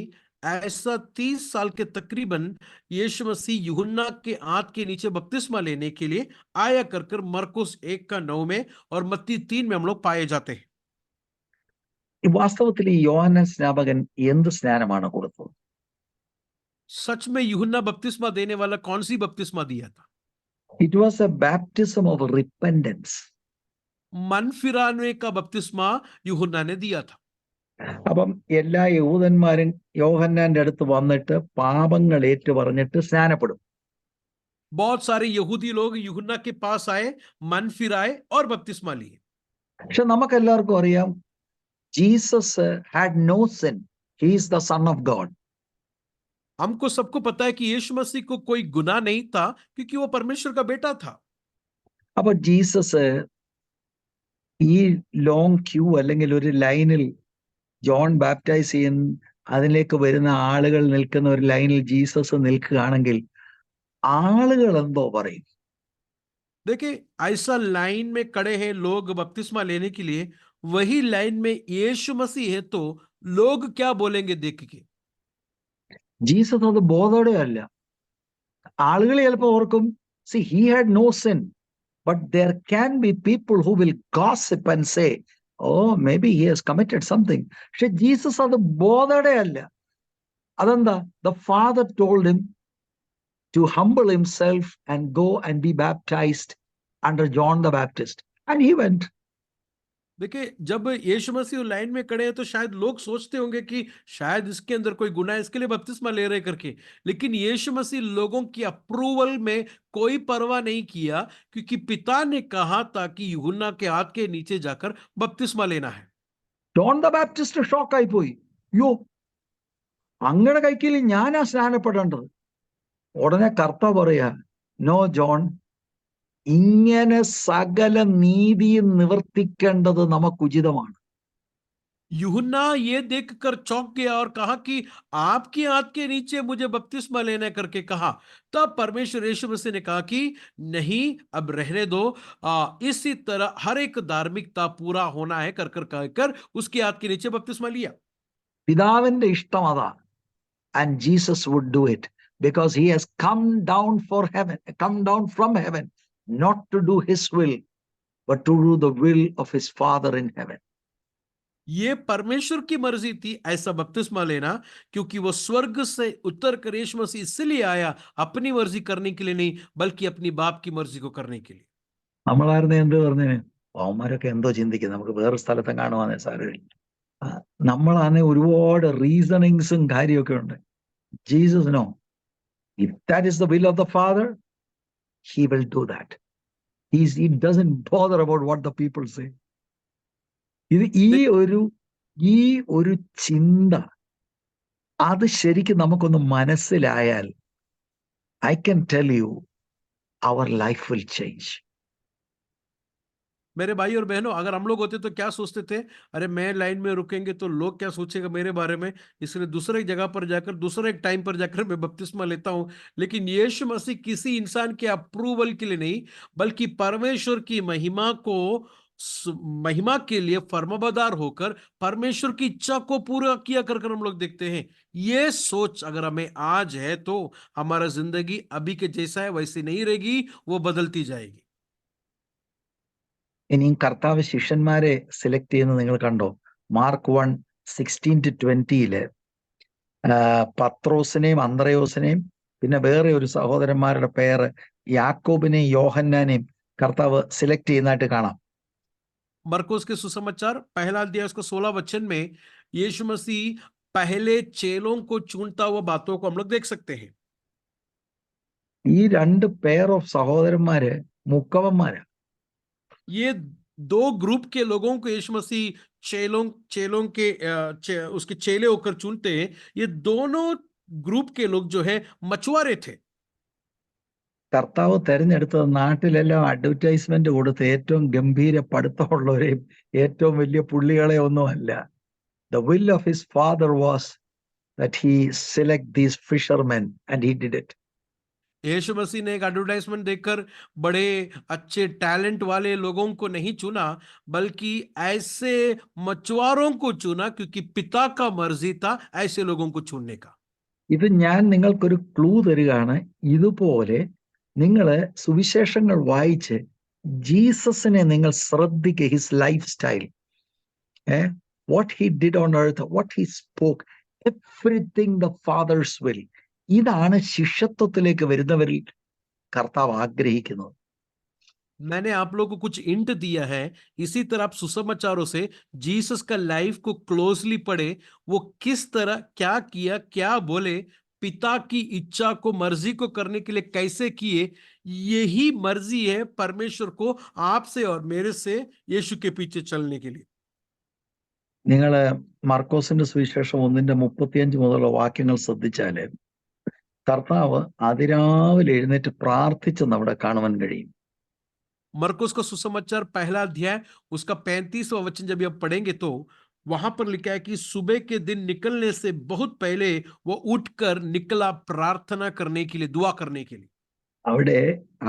ऐसा 30 साल के तकरीबन यीशु मसीह यूहन्ना के हाथ के नीचे बपतिस्मा लेने के लिए आया कर मरकोस 1:9 में और मत्ती 3 में हम लोग पाए जाते हैं। വാസ്തവത്തിൽ ഈ യോഹന്നാൻ സ്നാപകൻ എന്ത് സ്നാനമാണ് കൊടുത്തത്? सच में यूहन्ना बपतिस्मा देने वाला कौन सी बपतिस्मा दिया था? It was a baptism of repentance. मन फिराने का बपतिस्मा यूहन्ना ने दिया था। അപ്പം എല്ലാ യഹൂദന്മാരും യോഹന്നാന്റെ അടുത്ത് വന്നിട്ട് പാപങ്ങൾ ഏറ്റു പറഞ്ഞിട്ട് സ്നാനപ്പെടും. बहुत सारे यहूदी लोग यूहन्ना के पास आए, मन फिराए और बपतिस्मा लिए। പക്ഷെ നമുക്ക് എല്ലാവർക്കും അറിയാം Jesus had no sin. He is the son of God. हमको सबको पता है कि यीशु मसीह को कोई गुनाह नहीं था, क्योंकि वो परमेश्वर का बेटा था। അപ്പൊ ജീസസ് ഈ ലോങ് ക്യൂ അല്ലെങ്കിൽ ഒരു ലൈനിൽ ജോൺ ബാപ്റ്റൈസ് ചെയ്യുന്ന അതിലേക്ക് വരുന്ന ആളുകൾ നിൽക്കുന്ന ഒരു ലൈനിൽ ജീസസ് നിൽക്കുകയാണെങ്കിൽ ആളുകൾ എന്തോ പറയും? देखिए, ऐसा लाइन में खड़े हैं लोग बपतिस्मा लेने के लिए, वही लाइन में यीशु मसीह है तो लोग क्या बोलेंगे देख के? ജീസസ് അത് ബോധോടെ അല്ല. ആളുകൾ ചിലപ്പോൾ ഓർക്കും, see he had no sin, but there can be people who will gossip and say, oh may be he has committed something. പക്ഷെ ജീസസ് അത് ബോധോടെ അല്ല. അതെന്താ? The father told him to humble himself and go and be baptized under John the Baptist. And he went. देखिए, जब यीशु मसीह line में खड़े हैं तो शायद लोग सोचते होंगे कि शायद इसके अंदर कोई गुनाह है, इसके लिए बपतिस्मा ले रहे करके। लेकिन यीशु मसीह लोगों की अप्रूवल में कोई परवाह नहीं किया, क्योंकि पिता ने कहा था कि यूहन्ना के हाथ के नीचे जाकर बपतिस्मा लेना है। ജോൺ ദ ബാപ്റ്റിസ്റ്റ് ഷോക്കായി പോയി. യോ, അങ്ങയുടെ കൈക്കിൽ ഞാനാ സ്നാനപ്പെടേണ്ടത്. ഉടനെ കർത്താവ് പറയാ, നോ ജോൺ, ഇങ്ങനെ സകല നീതിയും നിവർത്തിക്കേണ്ടത് നമുക്ക് ഉചിതമാണ്. यूहन्ना ये देखकर चौंक गया और कहा कि आपके हाथ के नीचे मुझे बपतिस्मा लेने करके कहा। तब परमेश्वर यीशु मसीह ने कहा कि नहीं, अब रहने दो, इसी तरह हर एक धार्मिकता पूरा होना है कर कर कहकर उसके हाथ के नीचे बपतिस्मा लिया। പിതാവിന്റെ ഇഷ്ടം അതാ. And Jesus would do it because he has come down from heaven, not to do his will, but to do the will of his Father in heaven. ये परमेश्वर की मर्जी थी ऐसा बपतिस्मा लेना, क्योंकि वो स्वर्ग से उतर कर यीशु मसीह इसलिए आया, अपनी मर्जी करने के लिए नहीं, बल्कि अपनी बाप की मर्जी को करने के लिए। നമ്മളായിരുന്നു എന്ത് പറഞ്ഞതിന്, അവന്മാരൊക്കെ എന്തോ ചിന്തിക്കും, നമുക്ക് വേറെ സ്ഥലത്തും കാണുവാന്നേ സാരമില്ല. നമ്മളാന്നെ ഒരുപാട് റീസണിങ്സും കാര്യമൊക്കെ ഉണ്ട്. Jesus no, if that is the will of the Father, he will do that. He doesn't bother about what the people say. ഇത് ഈ ഒരു ചിന്ത അത് ശരിക്കും നമുക്കൊന്ന് മനസ്സിലായാൽ, I can tell you, our life will change. मेरे भाई और बहनों, अगर हम लोग होते तो क्या सोचते थे? अरे मैं लाइन में रुकेंगे तो लोग क्या सोचेगा मेरे बारे में, इसलिए दूसरे जगह पर जाकर दूसरे एक टाइम पर जाकर मैं बपतिस्मा लेता हूं। लेकिन यीशु मसीह किसी इंसान के अप्रूवल के लिए नहीं, बल्कि परमेश्वर की महिमा के लिए फर्माबरदार होकर परमेश्वर की इच्छा को पूरा किया कर हम लोग देखते हैं। ये सोच अगर हमें आज है तो हमारा जिंदगी अभी के जैसा है वैसी नहीं रहेगी, वो बदलती जाएगी। ഇനിയും കർത്താവ് ശിഷ്യന്മാരെ സെലക്ട് ചെയ്യുന്നത് നിങ്ങൾ കണ്ടോ? മാർക്ക് 1:16-20 പത്രോസിനെയും അന്ത്രയോസിനെയും പിന്നെ വേറെ ഒരു സഹോദരന്മാരുടെ പേര് യാക്കോബിനെയും യോഹന്നാനെയും കർത്താവ് സെലക്ട് ചെയ്യുന്നതായിട്ട് കാണാം. मरकुस के सुसमाचार पहला अध्याय उसका 16 वचन में यीशु मसीह पहले चेलों को चुनता हुआ बातों को हम लोग देख सकते हैं। ഈ രണ്ട് പെയർ ഓഫ് സഹോദരന്മാര് മുക്കവന്മാരാ. ये दो ग्रुप के लोगों को यीशु मसीह चेलों के उसके चेले होकर चुनते हैं। ये दोनों ग्रुप के लोग जो है मछुआरे थे। കർത്താവ് തെരഞ്ഞെടുത്തത് നാട്ടിലെല്ലാം അഡ്വർടൈസ്മെന്റ് കൊടുത്ത് ഏറ്റവും ഗംഭീര പഠിത്തമുള്ളവരെയും ഏറ്റവും വലിയ പുള്ളികളെ ഒന്നുമല്ല. The will of his father was that he select these fishermen and he did it. यीशु मसीह ने एक एडवर्टाइजमेंट देखकर बड़े अच्छे टैलेंट वाले लोगों को नहीं चुना, बल्कि ऐसे मछुआरों को चुना, क्योंकि पिता का मर्जी था ऐसे लोगों को चुनने का। ഇത് ഞാൻ നിങ്ങൾക്കൊരു ക്ലൂ തരികയാണ്. ഇതുപോലെ നിങ്ങൾ സുവിശേഷങ്ങൾ വായിച്ച് ജീസസിനെ നിങ്ങൾ ശ്രദ്ധിക്കുക. His life style, what he did on earth, what he spoke, everything the father's will. ഇതാണ് ശിഷ്യത്വത്തിലേക്ക് വരുന്നവരിൽ കർത്താവ് ആഗ്രഹിക്കുന്നത്. मैंने आप लोगों को कुछ इंट दिया है, इसी तरह आप सुसमाचारों से जीसस का लाइफ को क्लोजली पढ़े, वो किस तरह क्या किया, क्या बोले, पिता की इच्छा को, मर्जी को करने के लिए कैसे किए। यही मर्जी है परमेश्वर को आपसे और मेरे से यीशु के पीछे चलने के लिए। നിങ്ങൾ മർക്കോസിന്റെ സുവിശേഷം 1:35 മുതലുള്ള വാക്യങ്ങൾ ശ്രദ്ധിച്ചാല് കർത്താവ് അതിരാവിലെ എഴുന്നേറ്റ് പ്രാർത്ഥിച്ചെന്ന് അവിടെ കാണുവാൻ കഴിയും. मरकुस का सुसमाचार पहला अध्याय उसका 35वां वचन जब आप पढ़ेंगे तो वहां पर लिखा है कि सुबह के दिन निकलने से बहुत पहले वो उठकर निकला प्रार्थना करने के लिए, दुआ करने के लिए। അവിടെ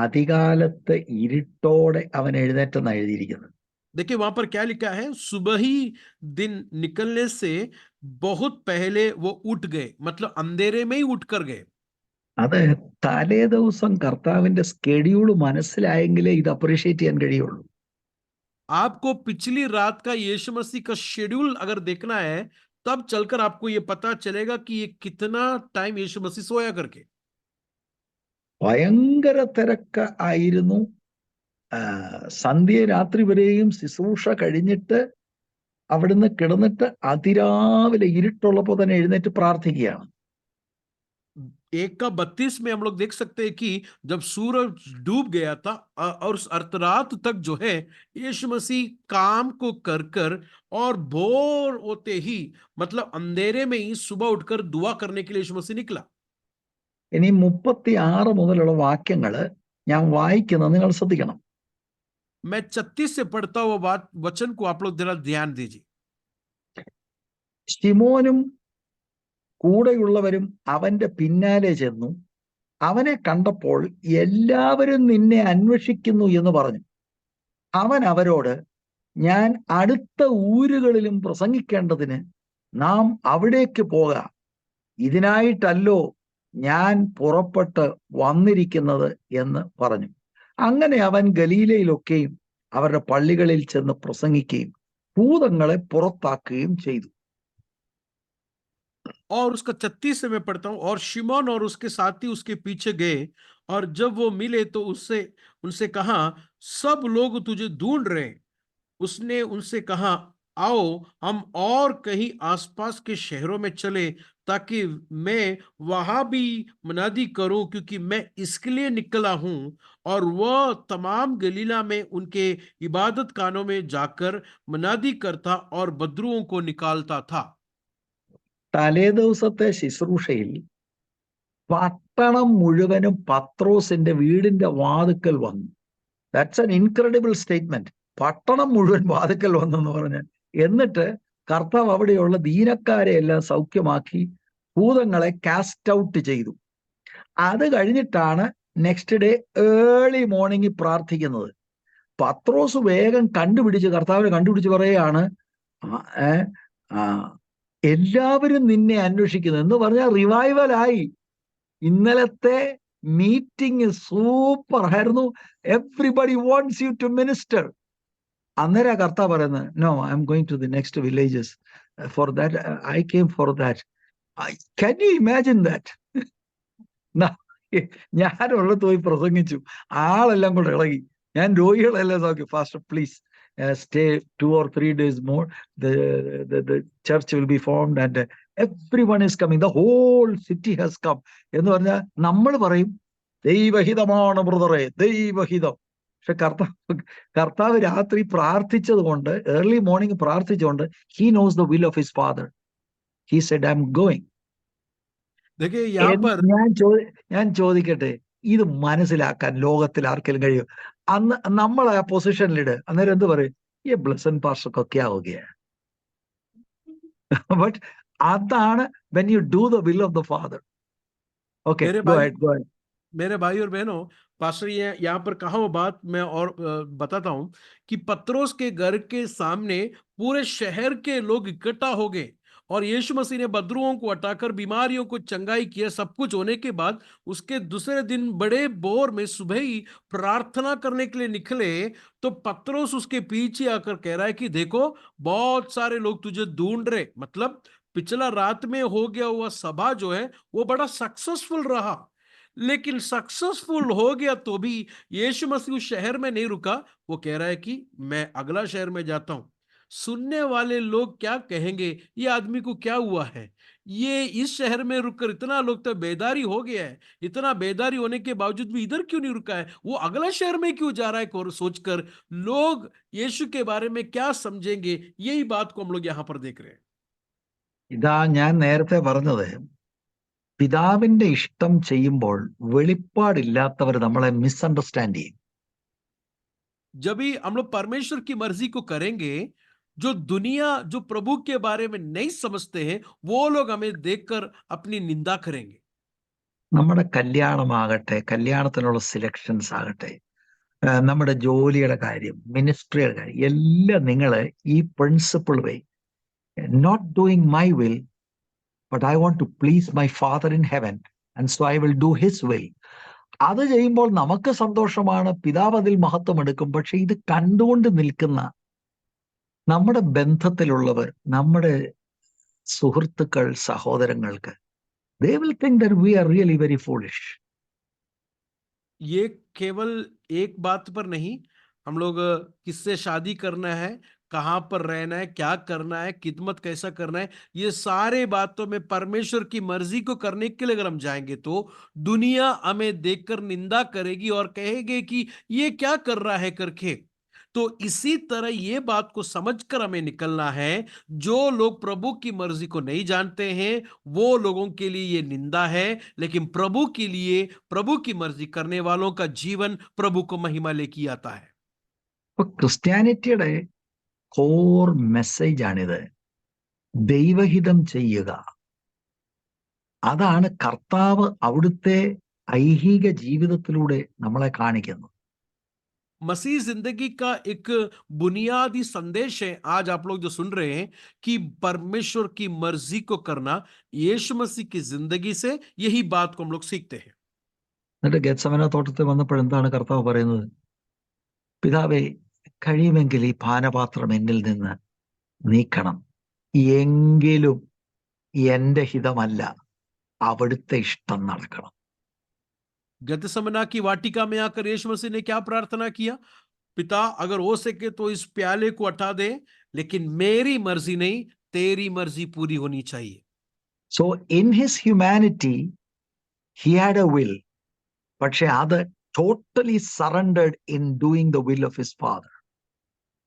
അതികാലത്ത് ഇരുട്ടോടെ അവൻ എഴുന്നേറ്റെന്നാണ് എഴുതിയിരിക്കുന്നത്. देखिए वहां पर क्या लिखा है, सुबह ही दिन निकलने से बहुत पहले वो उठ गए, मतलब अंधेरे में ही उठकर गए। അത് തലേ ദിവസം കർത്താവിന്റെ സ്കെഡ്യൂൾ മനസ്സിലായെങ്കിലേ ഇത് അപ്രീഷിയേറ്റ് ചെയ്യാൻ കഴിയുള്ളൂ. आपको पिछली रात का यीशु मसीह का शेड्यूल अगर देखना है, तब चलकर आपको ये पता चलेगा कि ये कितना टाइम यीशु मसीह सोया करके। ഭയങ്കര തിരക്ക് ആയിരുന്നു. സന്ധ്യ രാത്രി വരെയും ശുശ്രൂഷ കഴിഞ്ഞിട്ട് അവിടുന്ന് കിടന്നിട്ട് അതിരാവിലെ ഇരുട്ടുള്ളപ്പോൾ തന്നെ എഴുന്നേറ്റ് പ്രാർത്ഥിക്കുകയാണ്. 1:32 में हम लोग देख सकते हैं कि जब सूरज डूब गया था और उस अर्धरात तक जो है यीशु मसीह काम को कर कर और भोर होते ही, मतलब अंधेरे में ही सुबह उठकर दुआ करने के लिए यीशु मसीह निकला। ഇനി 36 മുതലുള്ള വാക്യങ്ങള് ഞാൻ വായിക്കുന്നത് നിങ്ങൾ ശ്രദ്ധിക്കണം. मैं 36 से पढ़ता हुआ बात वचन को आप लोग जरा ध्यान दीजिए। ശിമോനും കൂടെയുള്ളവരും അവന്റെ പിന്നാലെ ചെന്നു. അവനെ കണ്ടപ്പോൾ എല്ലാവരും നിന്നെ അന്വേഷിക്കുന്നു എന്ന് പറഞ്ഞു. അവൻ അവരോട്, ഞാൻ അടുത്ത ഊരുകളിലും പ്രസംഗിക്കേണ്ടതിന് നാം അവിടേക്ക് പോകാം. ഇതിനായിട്ടല്ലോ ഞാൻ പുറപ്പെട്ട് വന്നിരിക്കുന്നത് എന്ന് പറഞ്ഞു. അങ്ങനെ അവൻ ഗലീലയിലൊക്കെയും അവരുടെ പള്ളികളിൽ ചെന്ന് പ്രസംഗിക്കുകയും ഭൂതങ്ങളെ പുറത്താക്കുകയും ചെയ്തു. और उसका 36 से मैं पढ़ता हूं, और शिमोन और उसके साथी उसके पीछे गए, और जब वो मिले तो उससे उनसे कहा, सब लोग तुझे ढूंढ रहे हैं। उसने उनसे कहा, आओ हम और कहीं आसपास के शहरों में चले, ताकि मैं वहां भी मनादी करूं, क्योंकि मैं इसके लिए निकला हूं। और वह तमाम गलीला में उनके इबादत खानों में जाकर मनादी करता और बदरुओं को निकालता था। തലേ ദിവസത്തെ ശുശ്രൂഷയിൽ പട്ടണം മുഴുവനും പത്രോസിന്റെ വീടിന്റെ വാതുക്കൽ വന്നു. That's an incredible statement. പട്ടണം മുഴുവൻ വാതുക്കൽ വന്നെന്ന് പറഞ്ഞ്, എന്നിട്ട് കർത്താവ് അവിടെയുള്ള ദീനക്കാരെ എല്ലാം സൗഖ്യമാക്കി ഭൂതങ്ങളെ കാസ്റ്റ് ഔട്ട് ചെയ്തു. അത് കഴിഞ്ഞിട്ടാണ് നെക്സ്റ്റ് ഡേ ഏർലി മോർണിംഗ് പ്രാർത്ഥിക്കുന്നത്. പത്രോസ് വേഗം കർത്താവിനെ കണ്ടുപിടിച്ച് പറയുകയാണ്, എല്ലാവരും നിന്നെ അന്വേഷിക്കുന്നു എന്ന് പറഞ്ഞാൽ റിവൈവലായി. ഇന്നലത്തെ മീറ്റിംഗ് സൂപ്പർ ആയിരുന്നു. Everybody wants you to minister. അന്നേരം കർത്താവ് പറയുന്നത്, no, I am going to the next villages for that, I came for that. Can you imagine that? ഞാനുള്ളത് പോയി പ്രസംഗിച്ചു, ആളെല്ലാം കൂടെ ഇളകി. ഞാൻ രോഗികളെല്ലാം നോക്കി, pastor please stay 2 or 3 days more, the church will be formed and everyone is coming, the whole city has come എന്ന് പറഞ്ഞാൽ നമ്മൾ പറയും ദൈവഹിതമാണ് ബ്രദറെ, ദൈവഹിതം. പക്ഷെ കർത്താവ് രാത്രി പ്രാർത്ഥിച്ചത് കൊണ്ട്, ഏർലി മോർണിംഗ് പ്രാർത്ഥിച്ചുകൊണ്ട്, he knows the will of his father. He said, I'm going. देखिए यहाँ पर ഞാൻ ചോദിക്കട്ടെ, ഇത് മനസ്സിലാക്കാൻ ലോകത്തിൽ ആർക്കെങ്കിലും കഴിയും? അന്ന് നമ്മൾ ആ പൊസിഷനിലിട്, അന്നേരം എന്ത് പറയും? ഈ ബ്ലസൻ പാസ്റ്റർ ക്യാ ഹോ ഗയാ? ബട്ട് അതാണ് when you do the will of the father. Okay, go ahead. मेरे भाई और बहनों, पास्टर ये यहाँ पर कहा वो बात मैं और बताता हूं कि पत्रोस के घर के सामने पूरे शहर के लोग इकट्ठा हो गए, और यीशु मसीह ने बदरुओं को हटाकर बीमारियों को चंगाई किया। सब कुछ होने के बाद उसके दूसरे दिन बड़े बोर में सुबह ही प्रार्थना करने के लिए निकले, तो पत्रोस उसके पीछे आकर कह रहा है कि देखो बहुत सारे लोग तुझे ढूंढ रहे। मतलब पिछला रात में हो गया हुआ सभा जो है वो बड़ा सक्सेसफुल रहा, लेकिन सक्सेसफुल हो गया तो भी यीशु मसीह उस शहर में नहीं रुका। वो कह रहा है कि मैं अगला शहर में जाता हूं, सुनने वाले लोग क्या कहेंगे, ये आदमी को क्या हुआ है, ये इस शहर में रुककर इतना लोग तो बेदारी हो गया है, इतना बेदारी होने के बावजूद भी इधर क्यों नहीं रुका है, वो अगला शहर में क्यों जा रहा है, सोचकर लोग यीशु के बारे में क्या समझेंगे, यही बात को हम लोग यहां पर देख रहे हैं। ഇതാ ഞാൻ നേരത്തെ പറഞ്ഞത്, പിതാവിന്റെ ഇഷ്ടം ചെയ്യുമ്പോൾ വെളിപ്പാടില്ലാത്തവർ നമ്മളെ മിസ്അണ്ടർസ്റ്റാൻഡ് ചെയ്യും. जब भी हम लोग परमेश्वर की मर्जी को करेंगे, जो दुनिया जो प्रभु के बारे में नहीं समझते हैं, वो लोग हमें देखकर अपनी निंदा करेंगे। നമ്മുടെ കല്യാണമാകട്ടെ, കല്യാണത്തിനുള്ള സിലക്ഷൻസ് ആകട്ടെ, നമ്മുടെ ജോലിയുടെ കാര്യം, മിനിസ്ട്രിയുടെ കാര്യം, എല്ലാം നിങ്ങൾ ഈ principle way, not doing my will but I want to please my father in heaven and so I will do his will. അത് ചെയ്യുമ്പോൾ നമുക്ക് സന്തോഷമാണ്, പിതാവ് അതിൽ മഹത്വം എടുക്കും. പക്ഷെ ഇത് കണ്ടുകൊണ്ട് നിൽക്കുന്ന നമ്മുടെ ബന്ധത്തിലുള്ളവർ, നമ്മുടെ സുഹൃത്തുക്കൾ, സഹോദരങ്ങൾക്ക്, they will think that we are really very foolish. ये केवल एक बात पर नहीं, हम लोग किससे शादी करना है, कहां पर रहना है, क्या करना है, खिदमत कैसा करना है, ये सारे बातों में परमेश्वर की मर्जी को करने के लिए अगर हम जाएंगे तो दुनिया हमें देखकर निंदा करेगी और कहेगी कि ये क्या कर रहा है करके। तो इसी तरह ये बात को समझकर हमें निकलना है। जो लोग प्रभु की मर्जी को नहीं जानते हैं, वो लोगों के लिए ये निंदा है, लेकिन प्रभु के लिए, प्रभु की मर्जी करने वालों का जीवन प्रभु को महिमा लेके आता है। ഇപ്പൊ ക്രിസ്ത്യാനിറ്റിയുടെ കോർ മെസ്സേജ് ആണിത്, ദൈവഹിതം ചെയ്യുക. അതാണ് കർത്താവ് അവിടുത്തെ ഐഹിക ജീവിതത്തിലൂടെ നമ്മളെ കാണിക്കുന്നത്. मसीह जिंदगी का एक बुनियादी संदेश है आज आप लोग जो सुन रहे हैं कि परमेश्वर की मर्जी को करना। यीशु मसीह की जिंदगी से यही बात को हम लोग सीखते हैं। എന്നിട്ട് ഗെത്സമന തോട്ടത്തിൽ വന്നപ്പോൾ എന്താണ് കർത്താവ് പറയുന്നത്? പിതാവേ, കഴിയുമെങ്കിൽ ഈ പാനപാത്രം എന്നിൽ നിന്ന് നീക്കണം, എങ്കിലും എന്റെ ഹിതമല്ല അവിടുത്തെ ഇഷ്ടം നടക്കണം. गतसमना की वाटिका में आकर यीशु मसीह ने क्या प्रार्थना किया? पिता, अगर हो सके तो इस प्याले को हटा दे, लेकिन मेरी मर्जी नहीं, तेरी मर्जी पूरी होनी चाहिए। So in his humanity he had a will, പക്ഷെ അത് totally surrendered in doing the will of his father.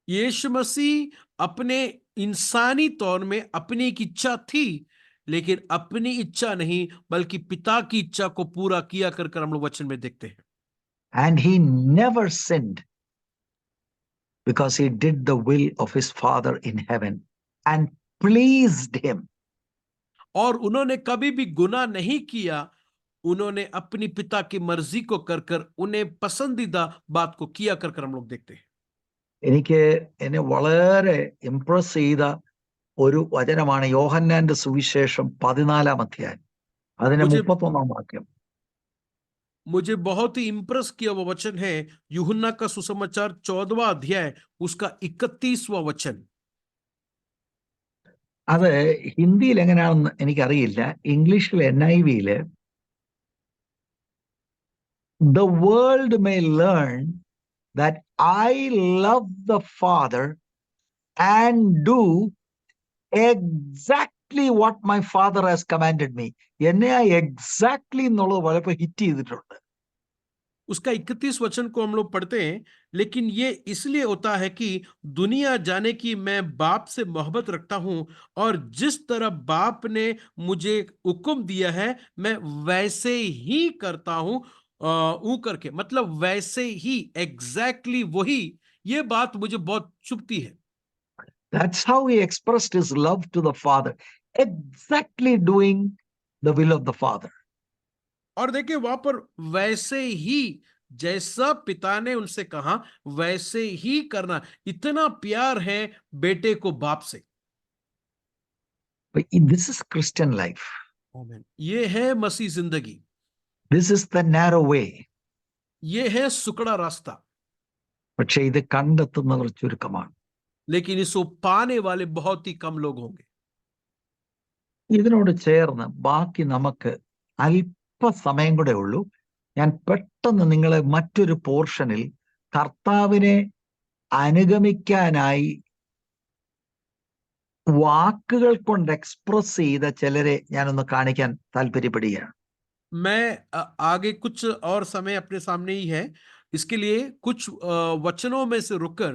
यीशु मसीह अपने इंसानी तौर में अपनी एक इच्छा थी, लेकिन अपनी इच्छा नहीं बल्कि पिता की इच्छा को पूरा किया कर हम लोग वचन में देखते हैं। And he never sinned because he did the will of his Father in heaven and pleased him. और उन्होंने कभी भी गुनाह नहीं किया, उन्होंने अपनी पिता की मर्जी को कर उन्हें पसंदीदा बात को किया कर हम लोग देखते हैं। എനിക്ക് എന്നെ വളരെ ഇംപ്രസ് ചെയ്ത ഒരു വചനമാണ് യോഹന്നാന്റെ സുവിശേഷം 14-ാം അധ്യായം, അതിന്റെ मुझे 31-ാം വാക്യം. मुझे बहुत ही इंप्रेस किया वो वचन है यूहन्ना का सुसमाचार 14वां अध्याय उसका 31वां वचन। അത് ഹിന്ദിയിൽ എങ്ങനെയാണെന്ന് എനിക്കറിയില്ല. ഇംഗ്ലീഷിൽ NIV-യില് the world may learn that I love the Father and do exactly what my Father has commanded me. എന്നെ ആ എക്സാക്ട്ലി എന്നുള്ളത് വളരെ ഹിറ്റ് ചെയ്തിട്ടുണ്ട്. उसका 31 वचन को हम लोग पढ़ते हैं, लेकिन ये इसलिए होता है कि दुनिया जाने की मैं बाप से मोहब्बत रखता हूं और जिस तरह बाप ने मुझे हुक्म दिया है मैं वैसे ही करता हूं। ऊ करके मतलब वैसे ही, एग्जैक्टली वही। ये बात मुझे बहुत चुभती है। That's how he expressed his love to the Father, exactly doing the will of the Father. और देखिए वहां पर वैसे ही, जैसा पिता ने उनसे कहा वैसे ही करना। इतना प्यार है बेटे को बाप से। But this is Christian life. ये है मसीह जिंदगी, This is the narrow way. ये है सुकड़ा रास्ता, പക്ഷെ ഇത് കണ്ടെത്തുന്നവർ ചുരുക്കമാണ്. लेकिन इसको पाने वाले बहुत ही कम लोग होंगे। ഇതിനോട് ചേർന്ന് ബാക്കി നമുക്ക് സമയം കൂടെ ഉള്ളൂ. ഞാൻ പെട്ടെന്ന് നിങ്ങളെ മറ്റൊരു പോർഷനിൽ കർത്താവിനെ അനുഗമിക്കാനായി വാക്കുകൾ കൊണ്ട് എക്സ്പ്രസ് ചെയ്ത ചിലരെ ഞാനൊന്ന് കാണിക്കാൻ താല്പര്യപ്പെടുകയാണ്. मैं आगे कुछ और समय अपने सामने ही है, इसके लिए कुछ वचनों में से रुककर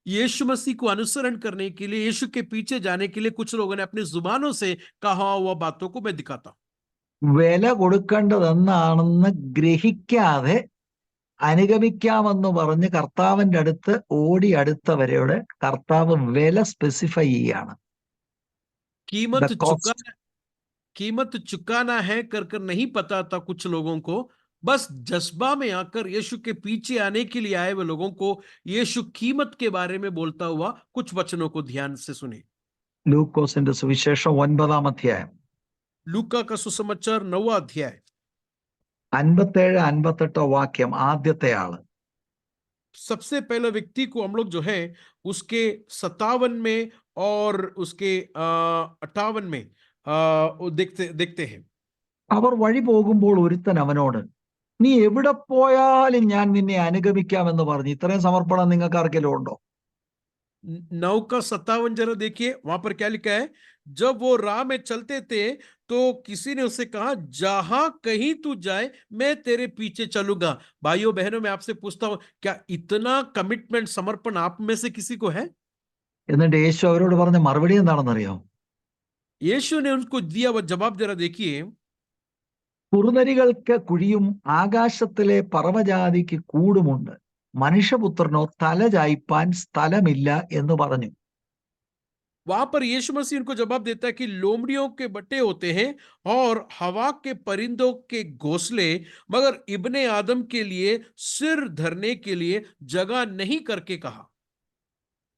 यीशु मसीह को अनुसरण करने के लिए, यीशु के पीछे जाने के लिए कुछ लोगों ने अपनी जुबानों से कहा हुआ बातों को मैं दिखाता हूं. വില കൊടുക്കേണ്ടതെന്നാണെന്ന് ഗ്രഹിക്കാതെ അനുഗമിക്കാമെന്ന് പറഞ്ഞ് കർത്താവിന്റെ അടുത്ത് ഓടി അടുത്തവരോട് കർത്താവ് വില സ്പെസിഫൈ ചെയ്യാണ്. कीमत The cost. चुकाना कीमत चुकाना है कर कर नहीं पता था कुछ लोगों को, बस जज्बा में आकर यीशु के पीछे आने के लिए आए हुए लोगों को यीशु कीमत के बारे में बोलता हुआ कुछ वचनों को ध्यान से सुने. ലൂക്കോസിന്റെ സുവിശേഷം 9-ാം അധ്യായം लूका का सुसमाचार 9वां अध्याय 57-58 വാക്യം. आദ്യത്തെ ആള് सबसे पहले व्यक्ति को हम लोग जो है उसके 57 में और उसके 58 में वो देखते देखते हैं. അവർ വഴി പോകുമ്പോൾ ഒരുത്തൻ അവനോട്, നീ എവിടെ പോയാലും ഞാൻ നിന്നെ അനുഗമിക്കാമെന്ന് പറഞ്ഞു. ഇത്രയും സമർപ്പണം നിങ്ങൾക്ക് ആർക്കെങ്കിലും ഉണ്ടോ? 9 का 57 जरा देखिए, वहां पर क्या लिखा है. जब वो राह में चलते थे तो किसी ने उससे कहा, जहां कहीं तू जाए मैं तेरे पीछे चलूंगा. भाइयों बहनों, मैं आपसे पूछता हूं, क्या इतना कमिटमेंट, समर्पण आप में से किसी को है? എന്നിട്ട് യേശു അവരോട് പറഞ്ഞ മറുപടി എന്താണെന്നറിയോ? यीशु ने उनको दिया वह जवाब जरा देखिए. കുറുനരികൾക്ക് കുഴിയും ആകാശത്തിലെ പറവജാതിക്ക് കൂടുമുണ്ട്, മനുഷ്യപുത്രനോ തല ചായ്പാൻ സ്ഥലമില്ല എന്ന് പറഞ്ഞു. वहां पर यीशु मसीह उनको जवाब देता है कि लोमड़ियों के बट्टे होते हैं और हवा के परिंदों के घोंसले, मगर इब्ने आदम के लिए सिर धरने के लिए जगह नहीं करके कहा.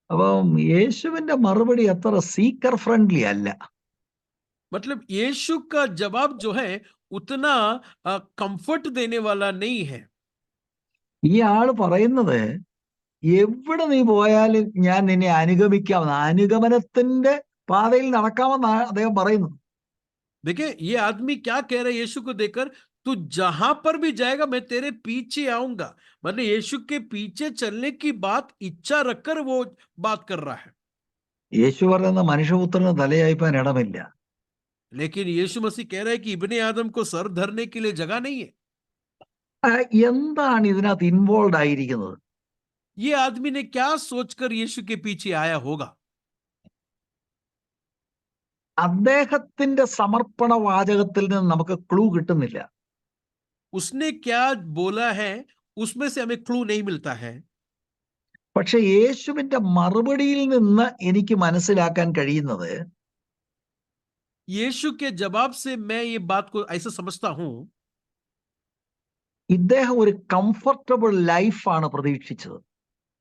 അപ്പം യേശുവിന്റെ മറുപടി അത്ര സീക്കർ ഫ്രണ്ട്ലി അല്ല. मतलब यीशु का जवाब जो है उतना कंफर्ट देने वाला नहीं है. ഈ ആള് പറയുന്നത്, എവിടെ നീ പോയാലും ഞാൻ നിന്നെ അനുഗമിക്കാമെന്ന്, അനുഗമനത്തിന്റെ പാതയിൽ നടക്കാമെന്നാണ് അദ്ദേഹം പറയുന്നത്. देखिए ये आदमी क्या कह रहा है यीशु को देखकर, तू जहां पर भी जाएगा मैं तेरे पीछे आऊंगा. मतलब यीशु के पीछे चलने की बात इच्छा रखकर वो बात कर रहा है. യേശു പറയുന്ന മനുഷ്യപുത്രന് തലയായിപ്പാൻ ഇടമില്ല. लेकिन यीशु मसीह कह रहा है कि इब्ने आदम को सर धरने के लिए जगह नहीं है. എന്താണ് ഇതിനകത്ത് ഇൻവോൾവ് ആയിരിക്കുന്നത്? ये आदमी ने क्या सोचकर यीशु के पीछे आया होगा? അദ്ദേഹത്തിന്റെ സമർപ്പണ വാചകത്തിൽ നിന്ന് നമുക്ക് ക്ലൂ കിട്ടുന്നില്ല. उसने क्या बोला है उसमें से हमें क्लू नहीं मिलता है. പക്ഷെ യേശുവിന്റെ മറുപടിയിൽ നിന്ന് എനിക്ക് മനസ്സിലാക്കാൻ കഴിയുന്നത്, यीशु के जवाब से मैं ये बात को ऐसा समझता हूं, ഇദ്ദേഹം ഒരു കംഫർട്ടബിൾ ലൈഫാണ് പ്രതീക്ഷിച്ചത്.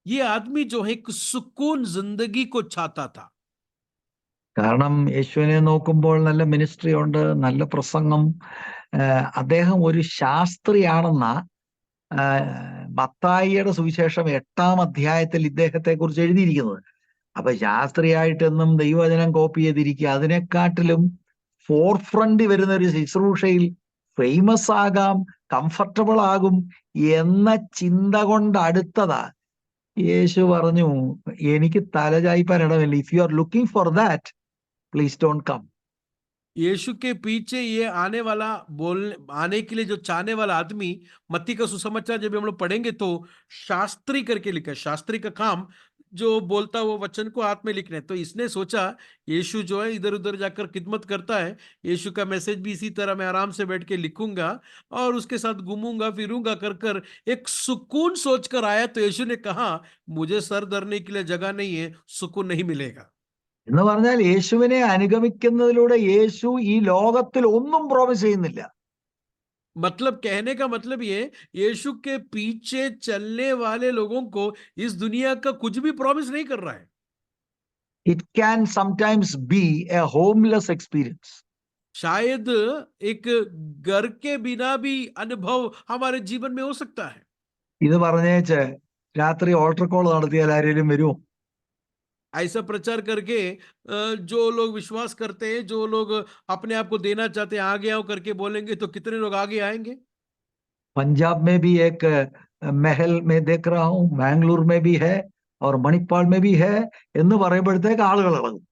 ये आदमी जो है एक सुकून जिंदगी को चाहता था. കാരണം യേശുവിനെ നോക്കുമ്പോൾ നല്ല മിനിസ്ട്രി ഉണ്ട്, നല്ല പ്രസംഗം. അദ്ദേഹം ഒരു ശാസ്ത്രിയാണെന്ന മത്തായിയുടെ സുവിശേഷം 8-ാം അധ്യായത്തിൽ ഇദ്ദേഹത്തെ കുറിച്ച് എഴുതിയിരിക്കുന്നത്. അപ്പൊ ശാസ്ത്രിയായിട്ടെന്നും ദൈവവചനം കോപ്പി ചെയ്തിരിക്കുക, അതിനെക്കാട്ടിലും ഫോർ ഫ്രണ്ടിൽ വരുന്ന ഒരു ശുശ്രൂഷയിൽ ഫേമസ് ആകാം, കംഫർട്ടബിൾ ആകും എന്ന ചിന്ത കൊണ്ട് അടുത്തതാ. യേശു പറഞ്ഞു, എനിക്ക് തലചായ്പാൻ ഇടമില്ല. If you are looking for that, please don't come. यीशु के पीछे ये आने के लिए जो चाहने वाला आदमी, मत्ती का सुसमाचार जब हम लोग पढ़ेंगे तो शास्त्री करके लिखा है. शास्त्री का काम जो बोलता है वो वचन को हाथ में लिखना है. तो इसने सोचा यीशु जो है इधर उधर जाकर खिदमत करता है, यीशु का मैसेज भी इसी तरह मैं आराम से बैठ के लिखूंगा और उसके साथ घूमूंगा फिरूंगा कर कर एक सुकून सोचकर आया. तो यीशु ने कहा, मुझे सर धरने के लिए जगह नहीं है, सुकून नहीं मिलेगा. എന്ന് പറഞ്ഞാൽ യേശുവിനെ അനുഗമിക്കുന്നതിലൂടെ യേശു ഈ ലോകത്തിൽ ഒന്നും പ്രോമിസ് ചെയ്യുന്നില്ല. मतलब कहने का मतलब ये, यीशु के पीछे चलने वाले लोगों को इस दुनिया का कुछ भी प्रॉमिस नहीं कर रहा है. It can sometimes B A homeless experience. शायद एक घर के बिना भी अनुभव हमारे जीवन में हो सकता है. ഇത് പറഞ്ഞേച്ച് രാത്രി ഓൾട്ടർ കോൾ നടത്തിയാൽ ആരെങ്കിലും വരുമോ? ऐसा प्रचार करके जो लोग विश्वास करते हैं, जो लोग अपने आप को देना चाहते हैं, आगे आओ करके बोलेंगे तो कितने लोग आगे आएंगे? पंजाब में भी एक महल में देख रहा हूँ, मैंगलोर में भी है और मणिपाल में भी है എന്ന് പറയുമ്പോഴത്തേക്ക് ആളുകൾ ഇളകും.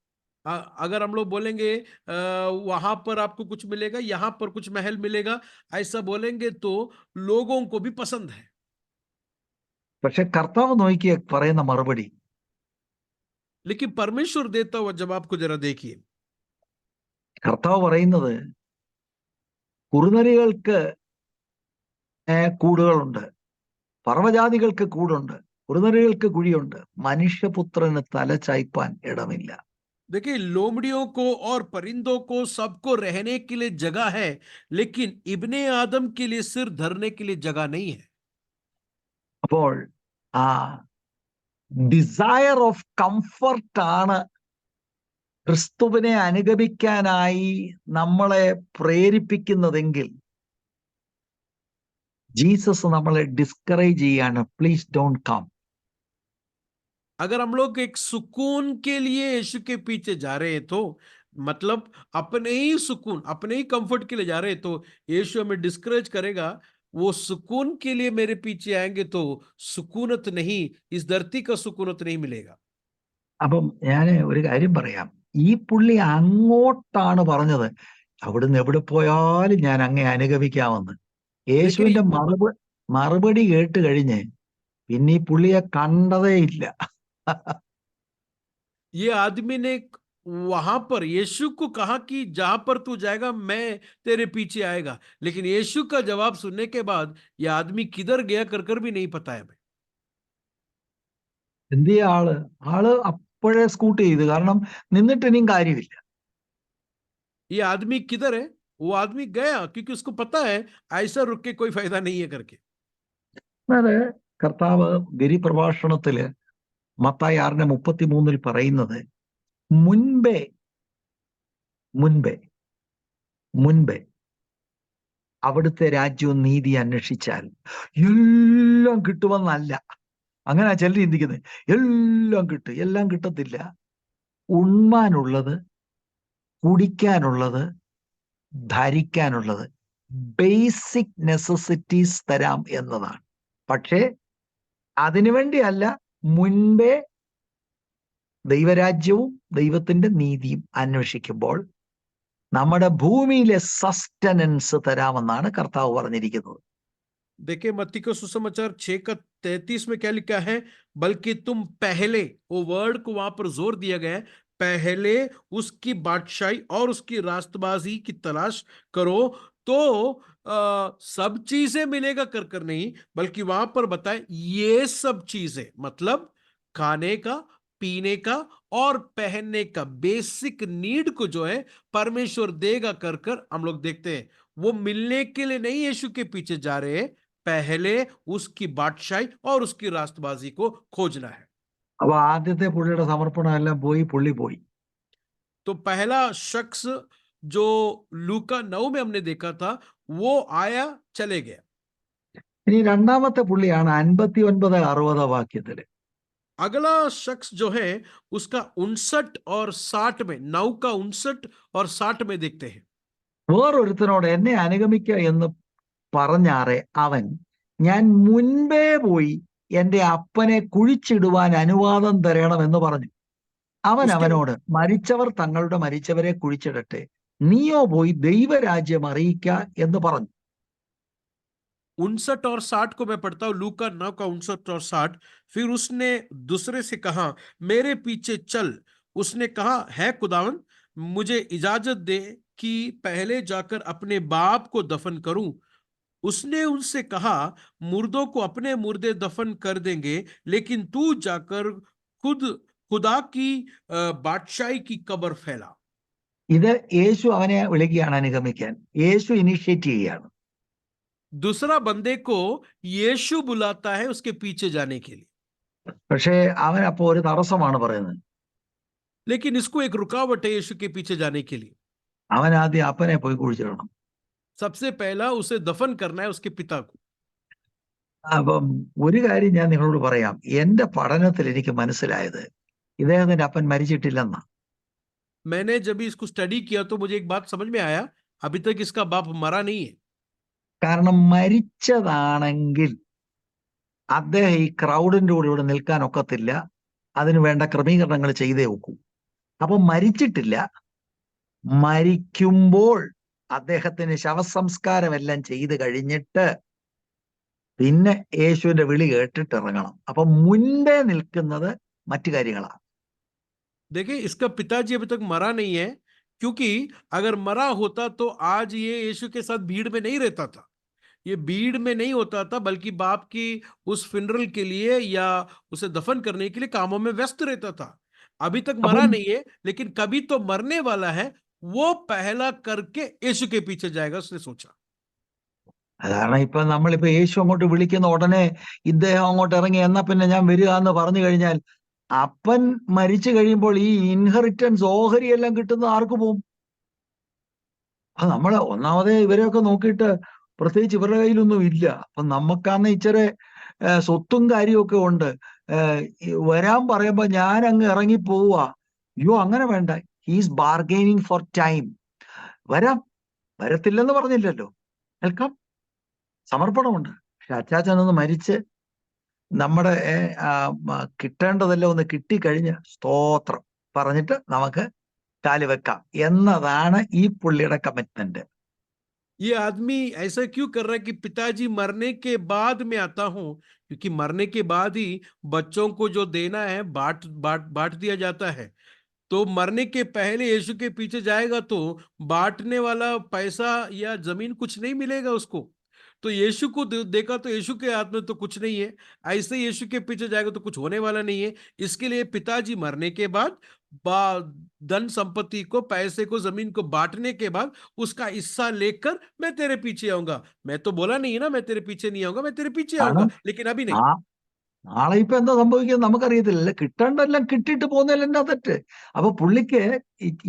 अगर हम लोग बोलेंगे वहां पर आपको कुछ मिलेगा, यहां पर कुछ महल मिलेगा, ऐसा बोलेंगे तो लोगों को भी पसंद है। പക്ഷെ കർത്താവ് നോക്കിയ പറയുന്ന മറുപടി, लेकिन परमेश्वर देता हुआ जवाब को जरा देखिए। കർത്താവ് പറയുന്നത് കുറുനരികൾക്ക് കൂടുകളുണ്ട്, പർവ്വജാതികൾക്ക് കൂടുണ്ട്, കുറുനരികൾക്ക് കുഴിയുണ്ട്, മനുഷ്യപുത്രന് തല ചായ്പാൻ ഇടമില്ല. देखिए, लोमड़ियों को और परिंदों को सबको रहने के लिए जगह है, लेकिन इब्ने आदम के लिए सिर धरने के लिए जगह नहीं है। അപ്പോൾ ആ ഡിസയർ ഓഫ് കംഫർട്ടാണ് ക്രിസ്തുവിനെ അനുഗമിക്കാനായി നമ്മളെ പ്രേരിപ്പിക്കുന്നതെങ്കിൽ ജീസസ് നമ്മളെ ഡിസ്കറേജ് ചെയ്യാണ്, പ്ലീസ് ഡോണ്ട് കം. अगर हम लोग एक सुकून के लिए यीशु के पीछे जा रहे हैं तो मतलब अपने ही सुकून, अपने ही कंफर्ट के लिए जा रहे हैं तो यीशु हमें डिस्करेज करेगा। वो सुकून के लिए मेरे पीछे आएंगे तो सुकूनत नहीं, इस धरती का सुकूनत नहीं मिलेगा। അപ്പം ഞാൻ ഒരു കാര്യം പറയാം, ഈ പുള്ളി അങ്ങോട്ടാണ് പറഞ്ഞത്, അവിടുന്ന് എവിടെ പോയാലും ഞാൻ അങ്ങേ അനുഗമിക്കാമെന്ന്. लेकिन യേശുവിന്റെ മറുപടി കേട്ട് കഴിഞ്ഞ് പിന്നെ ഈ പുള്ളിയെ കണ്ടതേ ഇല്ല. ये आदमी ने वहां पर यीशु को कहा कि जहां पर तू जाएगा मैं तेरे पीछे आएगा, लेकिन यीशु का जवाब सुनने के बाद ये आदमी किधर गया कर भी नहीं पता है हमें। എന്ത് ചെയ്യാ ആള് അപ്പോഴേ സ്കൂട്ട് ചെയ്ത്, കാരണം നിന്നിട്ട് ഇനിയും കാര്യമില്ല. ये आदमी किधर है? वो आदमी गया क्योंकि उसको पता है ऐसा रुक के कोई फायदा नहीं है करके। എന്നാല് കർത്താവ് ഗിരിപ്രഭാഷണത്തില് മത്തായി 6:33 പറയുന്നത്, മുൻപേ മുൻപേ മുൻപേ അവിടുത്തെ രാജ്യവും നീതി അന്വേഷിച്ചാൽ എല്ലാം കിട്ടുമെന്നല്ല. അങ്ങനെ ചിലർ ചിന്തിക്കുന്നത് എല്ലാം കിട്ടും. എല്ലാം കിട്ടത്തില്ല. ഉണ്മാനുള്ളത്, കുടിക്കാനുള്ളത്, ധരിക്കാനുള്ളത്, ബേസിക് നെസസിറ്റീസ് തരാം എന്നതാണ്. പക്ഷേ അതിനുവേണ്ടിയല്ല, മുൻപേ ദൈവരാജ്യവും ദൈവത്തിന്റെ നീതിയും അന്വേഷിക്കുമ്പോൾ നമ്മുടെ ഭൂമിയിലെ സസ്റ്റനൻസ് തരാമെന്നാണ് കർത്താവ് പറഞ്ഞിരിക്കുന്നത്. देखिए, मत्ती का सुसमाचार 6:33 में क्या लिखा है? बल्कि तुम पहले, वो वर्ड को वहां पर जोर दिया गया है, पहले उसकी बादशाही और उसकी रास्तबाजी की तलाश करो तो सब चीजें मिलेगा कर नहीं, बल्कि वहां पर बताए ये सब चीजें मतलब खाने का, पीने का और पहनने का बेसिक नीड को जो है परमेश्वर देगा कर हम लोग देखते हैं। वो मिलने के लिए नहीं यीशु के पीछे जा रहे हैं, पहले उसकी बादशाही और उसकी रास्तबाजी को खोजना है। അപ്പൊ ആദ്യത്തെ പുള്ളിയുടെ സമർപ്പണം എല്ലാം പോയി, പുള്ളി പോയി. तो पहला शख्स जो लूका 9 में हमने देखा था वो आया, चले गया। ഇനി രണ്ടാമത്തെ പുള്ളിയാണ് 59-60 വാക്യത്തില്. अगला शख्स जो है उसका 59 और 60 में, 9 का 59 और 60 में देखते हैं। വേറൊരുത്തനോട് എന്നെ അനുഗമിക്കുക എന്ന് പറഞ്ഞാറെ അവൻ, ഞാൻ മുൻപേ പോയി എന്റെ അപ്പനെ കുഴിച്ചിടുവാൻ അനുവാദം തരണമെന്ന് പറഞ്ഞു. അവൻ उसके അവനോട്, മരിച്ചവർ തങ്ങളുടെ മരിച്ചവരെ കുഴിച്ചിടട്ടെ, നീയോ പോയി ദൈവരാജ്യം അറിയിക്ക എന്ന് പറഞ്ഞു. 59 और 60 को मैं पढ़ता हूं, लूका 9 का 59 और 60। फिर उसने दूसरे से कहा, मेरे पीछे चल। उसने कहा, है खुदावन, मुझे इजाजत दे कि पहले जाकर अपने बाप को दफन करूं। उसने उनसे कहा, मुर्दों को अपने मुर्दे दफन कर देंगे, लेकिन तू जाकर खुद खुदा की बादशाही की कब्र फैला। ഇത് യേശു അവനെ വിളിക്കുകയാണ് അനുഗമിക്കാൻ. യേശു ഇനിഷ്യേറ്റ് ചെയ്യുകയാണ്. दूसरा बंदे को यीशु बुलाता है उसके पीछे जाने के लिए, പക്ഷേ അവൻ അപ്പോ ഒരു തടസ്സമാണ് പറയുന്നത്. लेकिन इसको एक रुकावट है यीशु के पीछे जाने के लिए। അവൻ ആദ്യം അപ്പനെ പോയി കുഴിച്ചിടണം. सबसे पहला उसे दफन करना है उसके पिता को। അപ്പം ഒരു കാര്യം ഞാൻ നിങ്ങളോട് പറയാം, എന്റെ പഠനത്തിൽ എനിക്ക് മനസ്സിലായത്, ഇദ്ദേഹത്തിന്റെ അപ്പൻ മരിച്ചിട്ടില്ലെന്നാ. मैंने जब भी इसको स्टडी किया तो मुझे एक बात समझ में आया, अभी तक इसका बाप मरा नहीं है। കാരണം മരിച്ചതാണെങ്കിൽ അദ്ദേഹം ഈ ക്രൗഡിന്റെ കൂടെ ഇവിടെ നിൽക്കാൻ ഒക്കത്തില്ല, അതിന് വേണ്ട ക്രമീകരണങ്ങൾ ചെയ്തേ ഒക്കൂ. അപ്പൊ മരിച്ചിട്ടില്ല. മരിക്കുമ്പോൾ അദ്ദേഹത്തിന് ശവസംസ്കാരം എല്ലാം ചെയ്ത് കഴിഞ്ഞിട്ട് പിന്നെ യേശുവിന്റെ വിളി കേട്ടിട്ട് ഇറങ്ങണം. അപ്പൊ മുൻപേ നിൽക്കുന്നത് മറ്റു കാര്യങ്ങളാണ്. देखिए, इसका पिताजी अभी तक मरा नहीं है, क्योंकि अगर मरा होता तो आज ये यीशु के साथ भीड़ में नहीं रहता था, ये भीड़ में नहीं होता था, बल्कि बाप की उस फिनरल के लिए या उसे दफन करने के लिए कामों में व्यस्त रहता था। अभी तक मरा അപ്പം नहीं है, लेकिन कभी तो मरने वाला है, वो पहला करके यीशु के पीछे जाएगा, उसने सोचा। കാരണം ഇപ്പൊ നമ്മളിപ്പോ യേശു അങ്ങോട്ട് വിളിക്കുന്ന ഉടനെ ഇദ്ദേഹം അങ്ങോട്ട് ഇറങ്ങി എന്നാ പിന്നെ ഞാൻ വരിക എന്ന് പറഞ്ഞു കഴിഞ്ഞാൽ അപ്പൻ മരിച്ചു കഴിയുമ്പോൾ ഈ ഇൻഹെറിറ്റൻസ് ഓഹരി എല്ലാം കിട്ടുന്നത് ആർക്ക് പോവും? അപ്പൊ നമ്മള് ഒന്നാമതേ ഇവരെയൊക്കെ നോക്കിയിട്ട് പ്രത്യേകിച്ച് ഇവരുടെ കയ്യിലൊന്നും ഇല്ല. അപ്പൊ നമുക്കാന്ന് ഇച്ചിരി സ്വത്തും കാര്യമൊക്കെ ഉണ്ട്. വരാൻ പറയുമ്പോ ഞാൻ അങ്ങ് ഇറങ്ങി പോവുക. അയ്യോ, അങ്ങനെ വേണ്ട. He's bargaining for time. വരാം, വരത്തില്ലെന്ന് പറഞ്ഞില്ലല്ലോ, വെൽക്കം, സമർപ്പണമുണ്ട്. പക്ഷെ അച്ചാച്ചനൊന്ന് മരിച്ച് നമ്മുടെ കിട്ടേണ്ടതെല്ലാം ഒന്ന് കിട്ടിക്കഴിഞ്ഞ് സ്തോത്രം പറഞ്ഞിട്ട് നമുക്ക് കാല് വെക്കാം എന്നതാണ് ഈ പുള്ളിയുടെ കമ്മിറ്റ്മെന്റ്. ये आदमी ऐसा क्यों कर रहा है कि पिताजी मरने के बाद मैं आता हूं? क्योंकि मरने के बाद ही बच्चों को जो देना है बांट बांट बांट दिया जाता है। तो मरने के पहले यीशु के पीछे जाएगा तो बांटने वाला पैसा या जमीन कुछ नहीं मिलेगा उसको। तो यीशु को देखा तो यीशु के हाथ में तो कुछ नहीं है, ऐसे यीशु के पीछे जाएगा तो कुछ होने वाला नहीं है। इसके लिए पिताजी मरने के बाद धन संपत्ति को, पैसे को, जमीन को बांटने के बाद उसका हिस्सा लेकर मैं तेरे पीछे आऊंगा। मैं तो बोला नहीं है ना मैं तेरे पीछे नहीं आऊंगा, मैं तेरे पीछे आऊंगा, കാരണം लेकिन अभी ആ नहीं। നാളെ ഇപ്പൊ എന്താ സംഭവിക്കുന്നത് നമുക്കറിയത്തില്ല. കിട്ടേണ്ടെല്ലാം കിട്ടിയിട്ട് പോകുന്നതിൽ എന്നാ തെറ്റ്? അപ്പൊ പുള്ളിക്ക്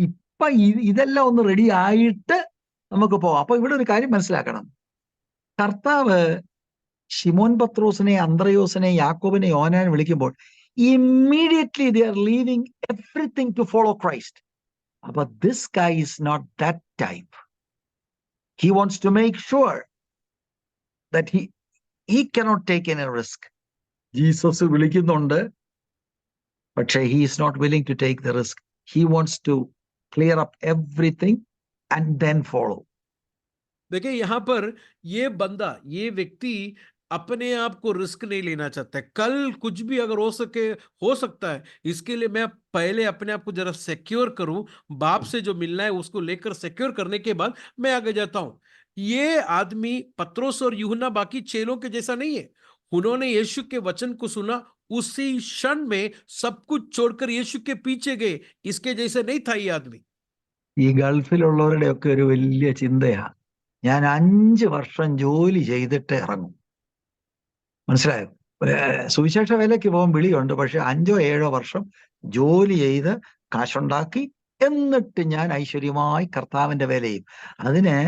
ഇപ്പൊ ഇതെല്ലാം ഒന്ന് റെഡി ആയിട്ട് നമുക്ക് പോവാം. അപ്പൊ ഇവിടെ ഒരു കാര്യം മനസ്സിലാക്കണം. കർത്താവ് ശിമോൻ പത്രോസിനെ, അന്ത്രയോസിനെ, യാക്കോബിനെ, യോഹന്നാനെ വിളിക്കുമ്പോൾ immediately they are leaving everything to follow Christ. അപ്പൊ this guy is not that type. He wants to make sure that he cannot take any risk. Jesus വിളിക്കുന്നുണ്ട്, പക്ഷേ he is not willing to take the risk. He wants to clear up everything and then follow. देखिए यहाँ पर ये बंदा, ये व्यक्ति अपने आप को रिस्क नहीं लेना चाहता है। कल कुछ भी अगर हो सकता है, इसके लिए मैं पहले अपने आप को जरा सिक्योर करूं, बाप से जो मिलना है उसको लेकर सिक्योर करने के बाद मैं आगे जाता हूं। ये आदमी पतरस और यूहन्ना बाकी चेलों के जैसा नहीं है। उन्होंने यीशु के वचन को सुना, उसी क्षण में सब कुछ छोड़कर यीशु के पीछे गए। इसके जैसे नहीं था ये आदमी। ഈ ഗൾഫിലുള്ളവരുടെയൊക്കെ ഒരു വലിയ ചിന്തയാ, ഞാൻ 5 വർഷം ജോലി ചെയ്തിട്ട് ഇറങ്ങും. മനസ്സിലായോ? സുവിശേഷ വേലയ്ക്ക് പോകാൻ വിളിയുണ്ട്, പക്ഷെ 5-7 വർഷം ജോലി ചെയ്ത് കാശുണ്ടാക്കി എന്നിട്ട് ഞാൻ ഐശ്വര്യമായി കർത്താവിന്റെ വേല ചെയ്യും. അതിന്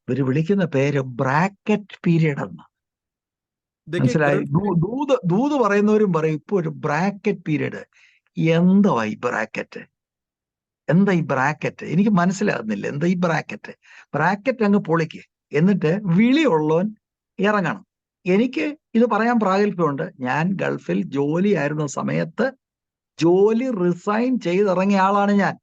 ഇവര് വിളിക്കുന്ന പേര് ബ്രാക്കറ്റ് പീരീഡ് എന്ന്. देखिए മനസ്സിലായി? गल्फ ദൂത് പറയുന്നവരും പറയും ഇപ്പൊ ഒരു ബ്രാക്കറ്റ് പീരീഡ്. എന്താ ഈ ബ്രാക്കറ്റ്? എന്താ ഈ ബ്രാക്കറ്റ്? എനിക്ക് മനസ്സിലാകുന്നില്ല. എന്താ ഈ ബ്രാക്കറ്റ്? ബ്രാക്കറ്റ് അങ്ങ് പൊളിക്ക്, എന്നിട്ട് വിളിയുള്ളവൻ ഇറങ്ങണം. എനിക്ക് ഇത് പറയാൻ പ്രാഗൽഭ്യമുണ്ട്. ഞാൻ ഗൾഫിൽ ജോലി ആയിരുന്ന സമയത്ത് ജോലി റിസൈൻ ചെയ്തിറങ്ങിയ ആളാണ് ഞാൻ.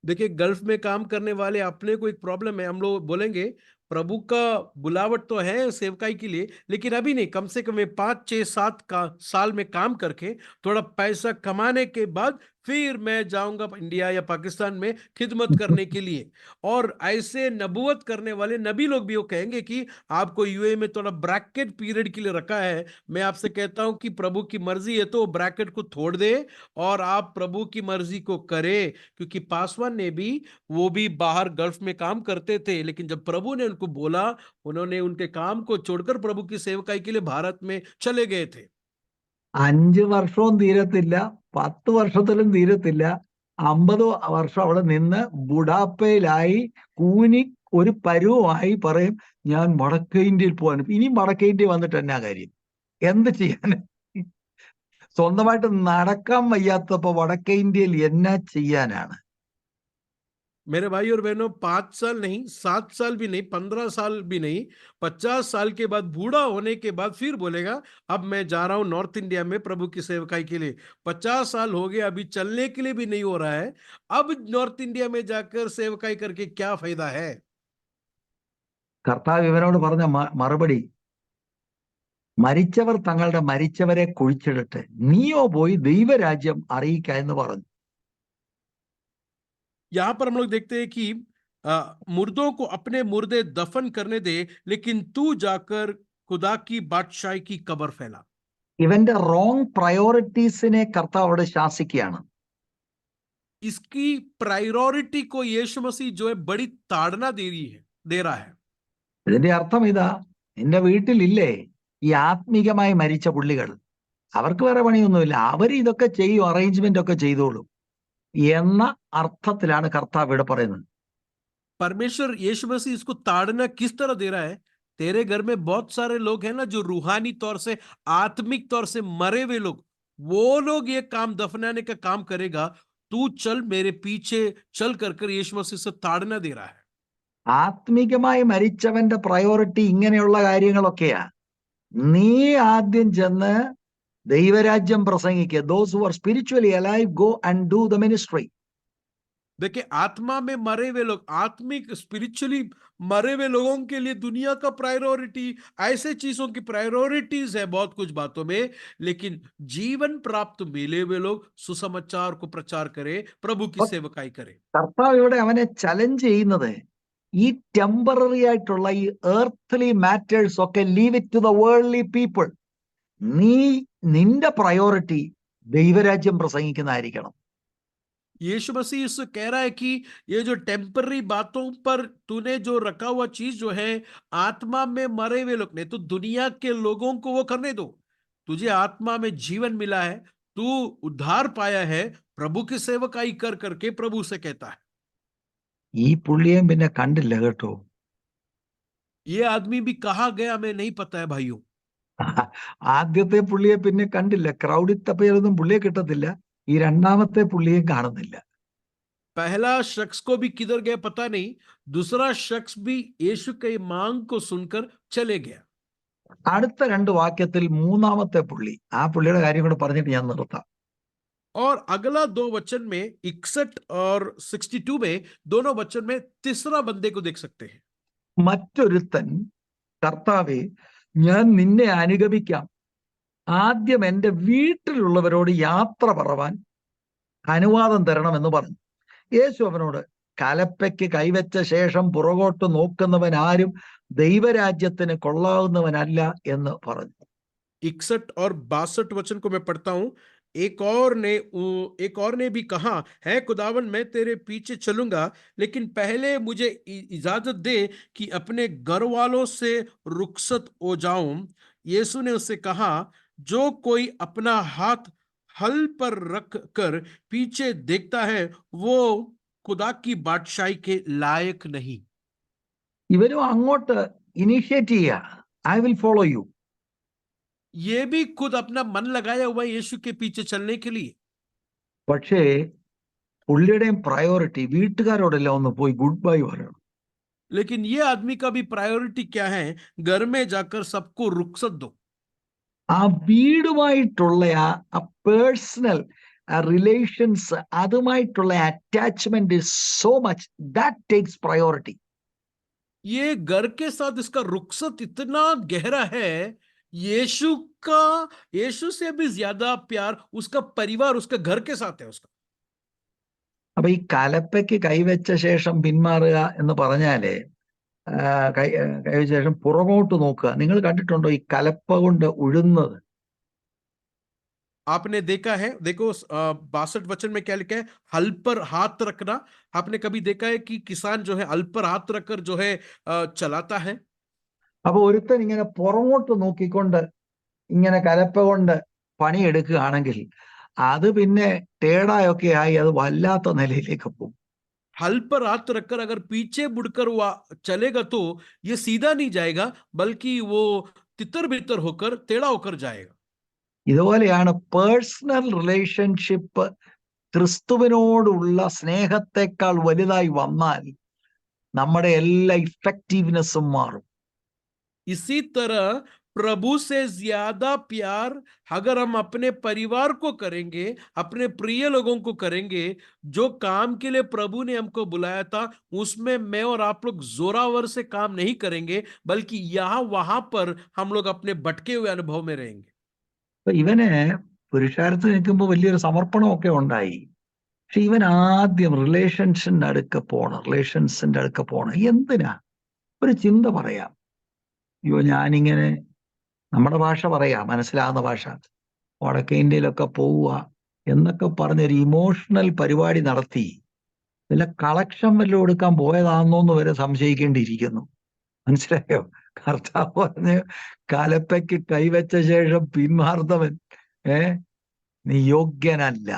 देखिए गल्फ में काम करने वाले अपने को एक प्रॉब्लम है, हम लोग बोलेंगे प्रभु का बुलावट तो है सेवकाई के लिए, लेकिन अभी नहीं, कम से कम 5-6-7 का साल में काम करके थोड़ा पैसा कमाने के बाद फिर मैं जाऊंगा इंडिया या पाकिस्तान में खिदमत करने के लिए। और ऐसे नबूवत करने वाले नबी लोग भी वो कहेंगे कि आपको यूए में थोड़ा ब्रैकेट पीरियड के लिए रखा है। मैं आपसे कहता हूं कि प्रभु की मर्जी है तो ब्रैकेट को तोड़ दे और आप प्रभु की मर्जी को करें। क्योंकि पासवान ने भी, वो भी बाहर गल्फ में काम करते थे, लेकिन जब प्रभु ने उनको बोला, उन्होंने उनके काम को छोड़कर प्रभु की सेवकाई के लिए भारत में चले गए थे। 5 വർഷവും തീരത്തില്ല, 10 വർഷത്തിലും തീരത്തില്ല. 50 വർഷം അവിടെ നിന്ന് ബുഡാപ്പയിലായി കൂനി ഒരു പരുവമായി പറയും ഞാൻ വടക്കേ ഇന്ത്യയിൽ പോകാൻ. ഇനി വടക്കേ ഇന്ത്യ വന്നിട്ട് എന്നാ കാര്യം? എന്ത് ചെയ്യാൻ? സ്വന്തമായിട്ട് നടക്കാൻ വയ്യാത്തപ്പോ വടക്കേ ഇന്ത്യയിൽ എന്നാ ചെയ്യാനാണ്? मेरे भाई और बहनों, 5 साल नहीं, 7 साल भी नहीं, 15 साल भी नहीं, 50 साल के बाद, बूढ़ा होने के बाद फिर बोलेगा अब मैं जा रहा हूं नॉर्थ इंडिया में प्रभु की सेवकाई के लिए। 50 साल हो गए, अभी चलने के लिए भी नहीं हो रहा है। अब नॉर्थ इंडिया में जाकर सेवकाई करके क्या फायदा है? കർത്താവ് ഇവനോട് പറഞ്ഞ മറുപടി, മരിച്ചവർ തങ്ങളുടെ മരിച്ചവരെ കുഴിച്ചിടട്ടെ, നീയോ പോയി ദൈവരാജ്യം അറിയിക്ക എന്ന് പറഞ്ഞു. यहां पर हम लोग देखते हैं कि मुर्दों को अपने मुर्दे दफन करने दे, लेकिन तू जाकर खुदा की बादशाही की कब्र फैला। ഇവന്റെ റോങ് പ്രയോറിറ്റീസിനെ കർത്താവ് അവിടെ ശാസിക്കുകയാണ്. इसकी प्रायोरिटी को यीशु मसीह जो है बड़ी ताड़ना दे रहा है। ഇതിന്റെ അർത്ഥം ഇതാ, നിന്റെ വീട്ടിലില്ലേ ഈ ആത്മീകമായി മരിച്ച പുള്ളികൾ, അവർക്ക് വേറെ പണിയൊന്നുമില്ല, അവർ ഇതൊക്കെ ചെയ്യും, അറേഞ്ച്മെന്റ് ഒക്കെ ചെയ്തോളും എന്ന അർത്ഥത്തിലാണ് കർത്താവ് ഇവിടെ പറയുന്നത്. परमेश्वर यीशु मसीह इसको ताड़ना किस तरह दे रहा है? तेरे घर में बहुत सारे लोग हैं ना जो रूहानी तौर से, आत्मिक तौर से मरे हुए लोग, वो लोग ये काम दफनाने का काम करेगा, तू चल मेरे पीछे चल कर यीशु मसीह से ताड़ना दे रहा है। ആത്മീകമായി മരിച്ചവന്റെ പ്രയോറിറ്റി ഇങ്ങനെയുള്ള കാര്യങ്ങളൊക്കെയാ. നീ ആദ്യം ചെന്ന് ദൈവരാജ്യം പ്രസംഗിക്കുക. Those who are spiritually alive go and do the ministry. देखिए, आत्मा में मरे हुए लोग, आत्मिक स्पिरिचुअली मरे हुए लोगों के लिए दुनिया का प्रायोरिटी, ऐसे चीजों की प्रायोरिटीज है बहुत कुछ बातों में, लेकिन जीवन प्राप्त मिले हुए लोग सुसमाचार को प्रचार करें, प्रभु की सेवकाई करें। കർത്താവ് ഇവിടെ അവനെ ചലഞ്ച് ചെയ്യുന്നത്, ഈ ടെമ്പററി ആയിട്ടുള്ള ഈ എർത്ത്ലി മാറ്റേഴ്സ് ഒക്കെ leave it to the worldly people. നിന്റെ പ്രയോറിറ്റി ദൈവരാജ്യം പ്രസംഗിക്കുന്നതായിരിക്കണം. यीशु मसीह इससे कह रहा है कि ये जो टेम्पररी बातों पर तूने जो रखा हुआ चीज जो है, आत्मा में मरे हुए लोग ने, तो दुनिया के लोगों को वो करने दो। तुझे आत्मा में जीवन मिला है, तू उद्धार पाया है, प्रभु की सेवकाई कर करके प्रभु से कहता है। ഈ പുള്ളിയെ പിന്നെ കണ്ടില്ല കേട്ടോ. ये आदमी भी कहाँ गया हमें नहीं पता है भाइयों। ആദ്യത്തെ പുള്ളിയെ പിന്നെ കണ്ടില്ല. ക്രൗഡിൽ തപ്പയൊന്നും പുള്ളിയെ കിട്ടത്തില്ല. ഈ രണ്ടാമത്തെ പുള്ളിയെ കാണുന്നില്ല. पहला शख्स को भी किधर गया पता नहीं, दूसरा शख्स भी यीशु के मांग को सुनकर चले गया। അടുത്ത രണ്ട് വാക്യത്തിൽ മൂന്നാമത്തെ പുള്ളി, ആ പുള്ളിയുടെ കാര്യം കൂടെ പറഞ്ഞിട്ട് ഞാൻ നിർത്താം. और अगला 2 वचन में 61 और 62 में, दोनों वचन में तीसरा बंदे को देख सकते हैं। മറ്റൊരുത്തൻ, കർത്താവേ ഞാൻ നിന്നെ അനുഗമിക്കാം, ആദ്യം എൻ്റെ വീട്ടിലുള്ളവരോട് യാത്ര പറവാൻ അനുവാദം തരണമെന്ന് പറഞ്ഞു. യേശു അവനോട്, കലപ്പയ്ക്ക് കൈവച്ച ശേഷം പുറകോട്ട് നോക്കുന്നവൻ ആരും ദൈവരാജ്യത്തിന് കൊള്ളാവുന്നവനല്ല എന്ന് പറഞ്ഞു. 61 और 62 वचन को मैं पढ़ता हूं। एक और ने भी कहा, है खुदावन मैं तेरे पीछे चलूंगा, लेकिन पहले मुझे इजाजत दे कि अपने घर वालों से रुखसत हो जाऊं। यीशु ने उससे कहा, जो कोई अपना हाथ हल पर रख कर पीछे देखता है वो खुदा की बादशाही के लायक नहीं। ഇവരും അങ്ങോട്ട് ഇനിഷ്യേറ്റ് ചെയ്യുക, ഐ വിൽ ഫോളോ യു. ये भी खुद अपना मन लगाया हुआ है यीशु के पीछे चलने के लिए। പക്ഷേ പുള്ളിയുടെയും പ്രയോറിറ്റി വീട്ടുകാരോടെല്ലാം ഒന്ന് പോയി ഗുഡ് ബൈ പറയണം. लेकिन ये आदमी का भी प्रायोरिटी क्या है? घर में जाकर सबको रुखसत दो। ആ വീടുമായിട്ടുള്ള ആ പേഴ്സണൽ റിലേഷൻസ്, അതുമായിട്ടുള്ള attachment is so much that takes priority. ये घर के साथ इसका रुखसत इतना गहरा है, यीशु से भी ज्यादा प्यार उसका परिवार, उसका घर के साथ है उसका। അപ്പൊ ഈ കലപ്പയ്ക്ക് കൈവച്ച ശേഷം പിന്മാറുക എന്ന് പറഞ്ഞാല്, കൈവച്ച ശേഷം പുറകോട്ട് നോക്കുക. നിങ്ങൾ കണ്ടിട്ടുണ്ടോ ഈ കലപ്പ കൊണ്ട് ഉഴുന്നത്? आपने देखा है, देखो 62 वचन में क्या लिखा है, हल पर हाथ रखना। आपने कभी देखा है कि किसान जो है हल पर हाथ रखकर जो है चलाता है? അപ്പൊ ഒരുത്തൻ ഇങ്ങനെ പുറകോട്ട് നോക്കിക്കൊണ്ട് ഇങ്ങനെ കലപ്പ കൊണ്ട് പണിയെടുക്കുകയാണെങ്കിൽ അത് പിന്നെ ടേടായൊക്കെ ആയി അത് വല്ലാത്ത നിലയിലേക്ക് പോകും. हल पर हाथ रखकर अगर पीछे मुड़कर वो चलेगा तो ये सीधा नहीं जाएगा, बल्कि वो तितर बितर होकर टेढ़ा होकर जाएगा। ഇതുപോലെയാണ് പേഴ്സണൽ റിലേഷൻഷിപ്പ് ക്രിസ്തുവിനോടുള്ള സ്നേഹത്തെക്കാൾ വലുതായി വന്നാൽ നമ്മുടെ എല്ലാ ഇഫക്റ്റീവ്നെസ്സും മാറും. इसी तरह प्रभु से ज्यादा प्यार अगर हम अपने परिवार को करेंगे, अपने प्रिय लोगों को करेंगे, जो काम के लिए प्रभु ने हमको बुलाया था, उसमें मैं और आप लोग जोरावर से काम नहीं करेंगे, बल्कि यहां वहां पर हम लोग अपने भटके हुए अनुभव में रहेंगे. അപ്പൊ ഇവന് പുരുഷാരത്ത് നിൽക്കുമ്പോൾ വലിയൊരു സമർപ്പണമൊക്കെ ഉണ്ടായി. പക്ഷെ ഇവൻ ആദ്യം റിലേഷൻസിന്റെ അടുക്ക പോണം. എന്തിനാ? ഒരു ചിന്ത പറയാം. അയ്യോ, ഞാനിങ്ങനെ നമ്മുടെ ഭാഷ പറയാം, മനസ്സിലാകുന്ന ഭാഷ, വടക്കേ ഇന്ത്യയിലൊക്കെ പോവുക എന്നൊക്കെ പറഞ്ഞൊരു ഇമോഷണൽ പരിപാടി നടത്തി വല്ല കളക്ഷൻ വല്ലതും എടുക്കാൻ പോയതാണെന്നോന്ന് വരെ സംശയിക്കേണ്ടിയിരിക്കുന്നു. മനസ്സിലായോ? കർത്താവ് പറഞ്ഞ് കലപ്പയ്ക്ക് കൈവച്ച ശേഷം പിന്മാറുന്നവൻ നീ യോഗ്യനല്ല.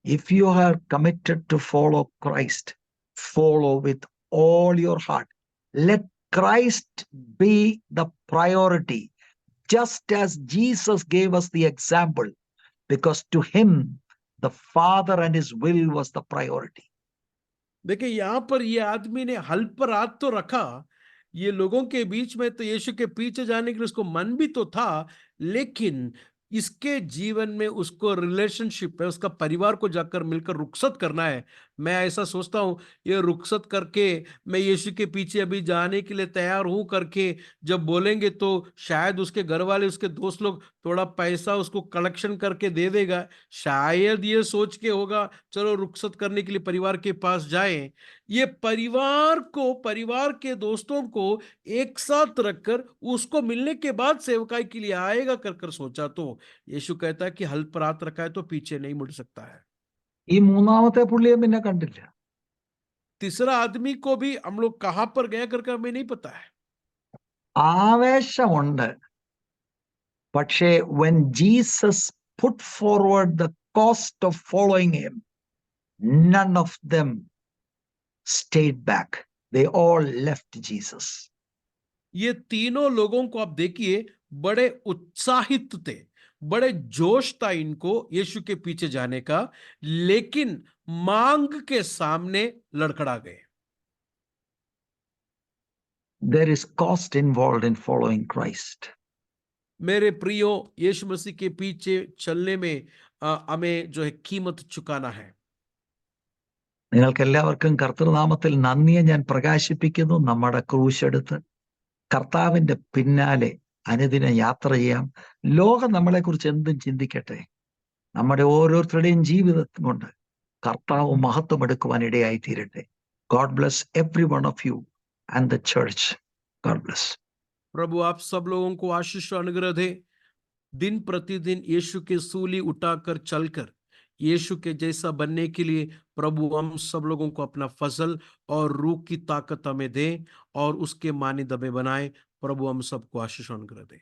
If you are committed to follow Christ, follow with all your heart. Let Christ be the priority, just as Jesus gave us the example, because to him the Father and his will was the priority. देखिए, यहां पर ये आदमी ने हल पर हाथ तो रखा, ये लोगों के बीच में तो यीशु के पीछे जाने के लिए उसको मन भी तो था, लेकिन इसके जीवन में उसको रिलेशनशिप है, उसका परिवार को जाकर मिलकर रुखसत करना है. मैं ऐसा सोचता हूं, ये रुखसत करके मैं यीशु के पीछे अभी जाने के लिए तैयार हूं करके जब बोलेंगे तो शायद उसके घर वाले, उसके दोस्त लोग थोड़ा पैसा उसको कलेक्शन करके दे देगा, शायद ये सोच के होगा चलो रुखसत करने के लिए परिवार के पास जाएं. ये परिवार को, परिवार के दोस्तों को एक साथ रखकर उसको मिलने के बाद सेवकाई के लिए आएगा कर कर सोचा, तो यीशु कहता है कि हल पर हाथ रखा है तो पीछे नहीं मुड़ सकता है. ഈ മൂന്നാമത്തെ പുള്ളിയെ പിന്നെ കണ്ടില്ല. तीसरा आदमी को भी हम लोग कहां पर गया करके हमें नहीं पता है. ആവേശമുണ്ട്, പക്ഷേ when Jesus put forward the cost of following him, none of them stayed back. They all left Jesus. ये तीनों लोगों को आप देखिए, बड़े उत्साहित थे, बड़े जोश था इनको यीशु के पीछे जाने का, लेकिन मांग के सामने लड़खड़ा गए. There is cost involved in following Christ. मेरे प्रियो, यीशु मसीह के पीछे चलने में हमें जो है कीमत चुकाना है. നിങ്ങൾക്ക് എല്ലാവർക്കും കർത്തൃനാമത്തിൽ നന്ദിയെ ഞാൻ പ്രകാശിപ്പിക്കുന്നു. നമ്മുടെ ക്രൂശെടുത്ത് കർത്താവിന്റെ പിന്നാലെ അനുദിനം യാത്ര ചെയ്യാം. ലോകം നമ്മളെക്കുറിച്ച് എന്തും ചിന്തിക്കട്ടെ, നമ്മുടെ ഓരോരുത്തരുടെയും ജീവിതം കൊണ്ട് കർത്താവ് മഹത്വം എടുക്കുവാൻ ഇടയായി തീരട്ടെ. God bless every one of you and the church. God bless. प्रभु आप सब लोगों को आशीष और अनुग्रह दे. दिन प्रतिदिन यीशु की सूली उठाकर चलकर यीशु के जैसा बनने के लिए प्रभु हम सब लोगों को अपना फजल और रूह की ताकत हमें दे और उसके मानद हमें बनाए. प्रभु हम सबको आशीष और अनुग्रह दे.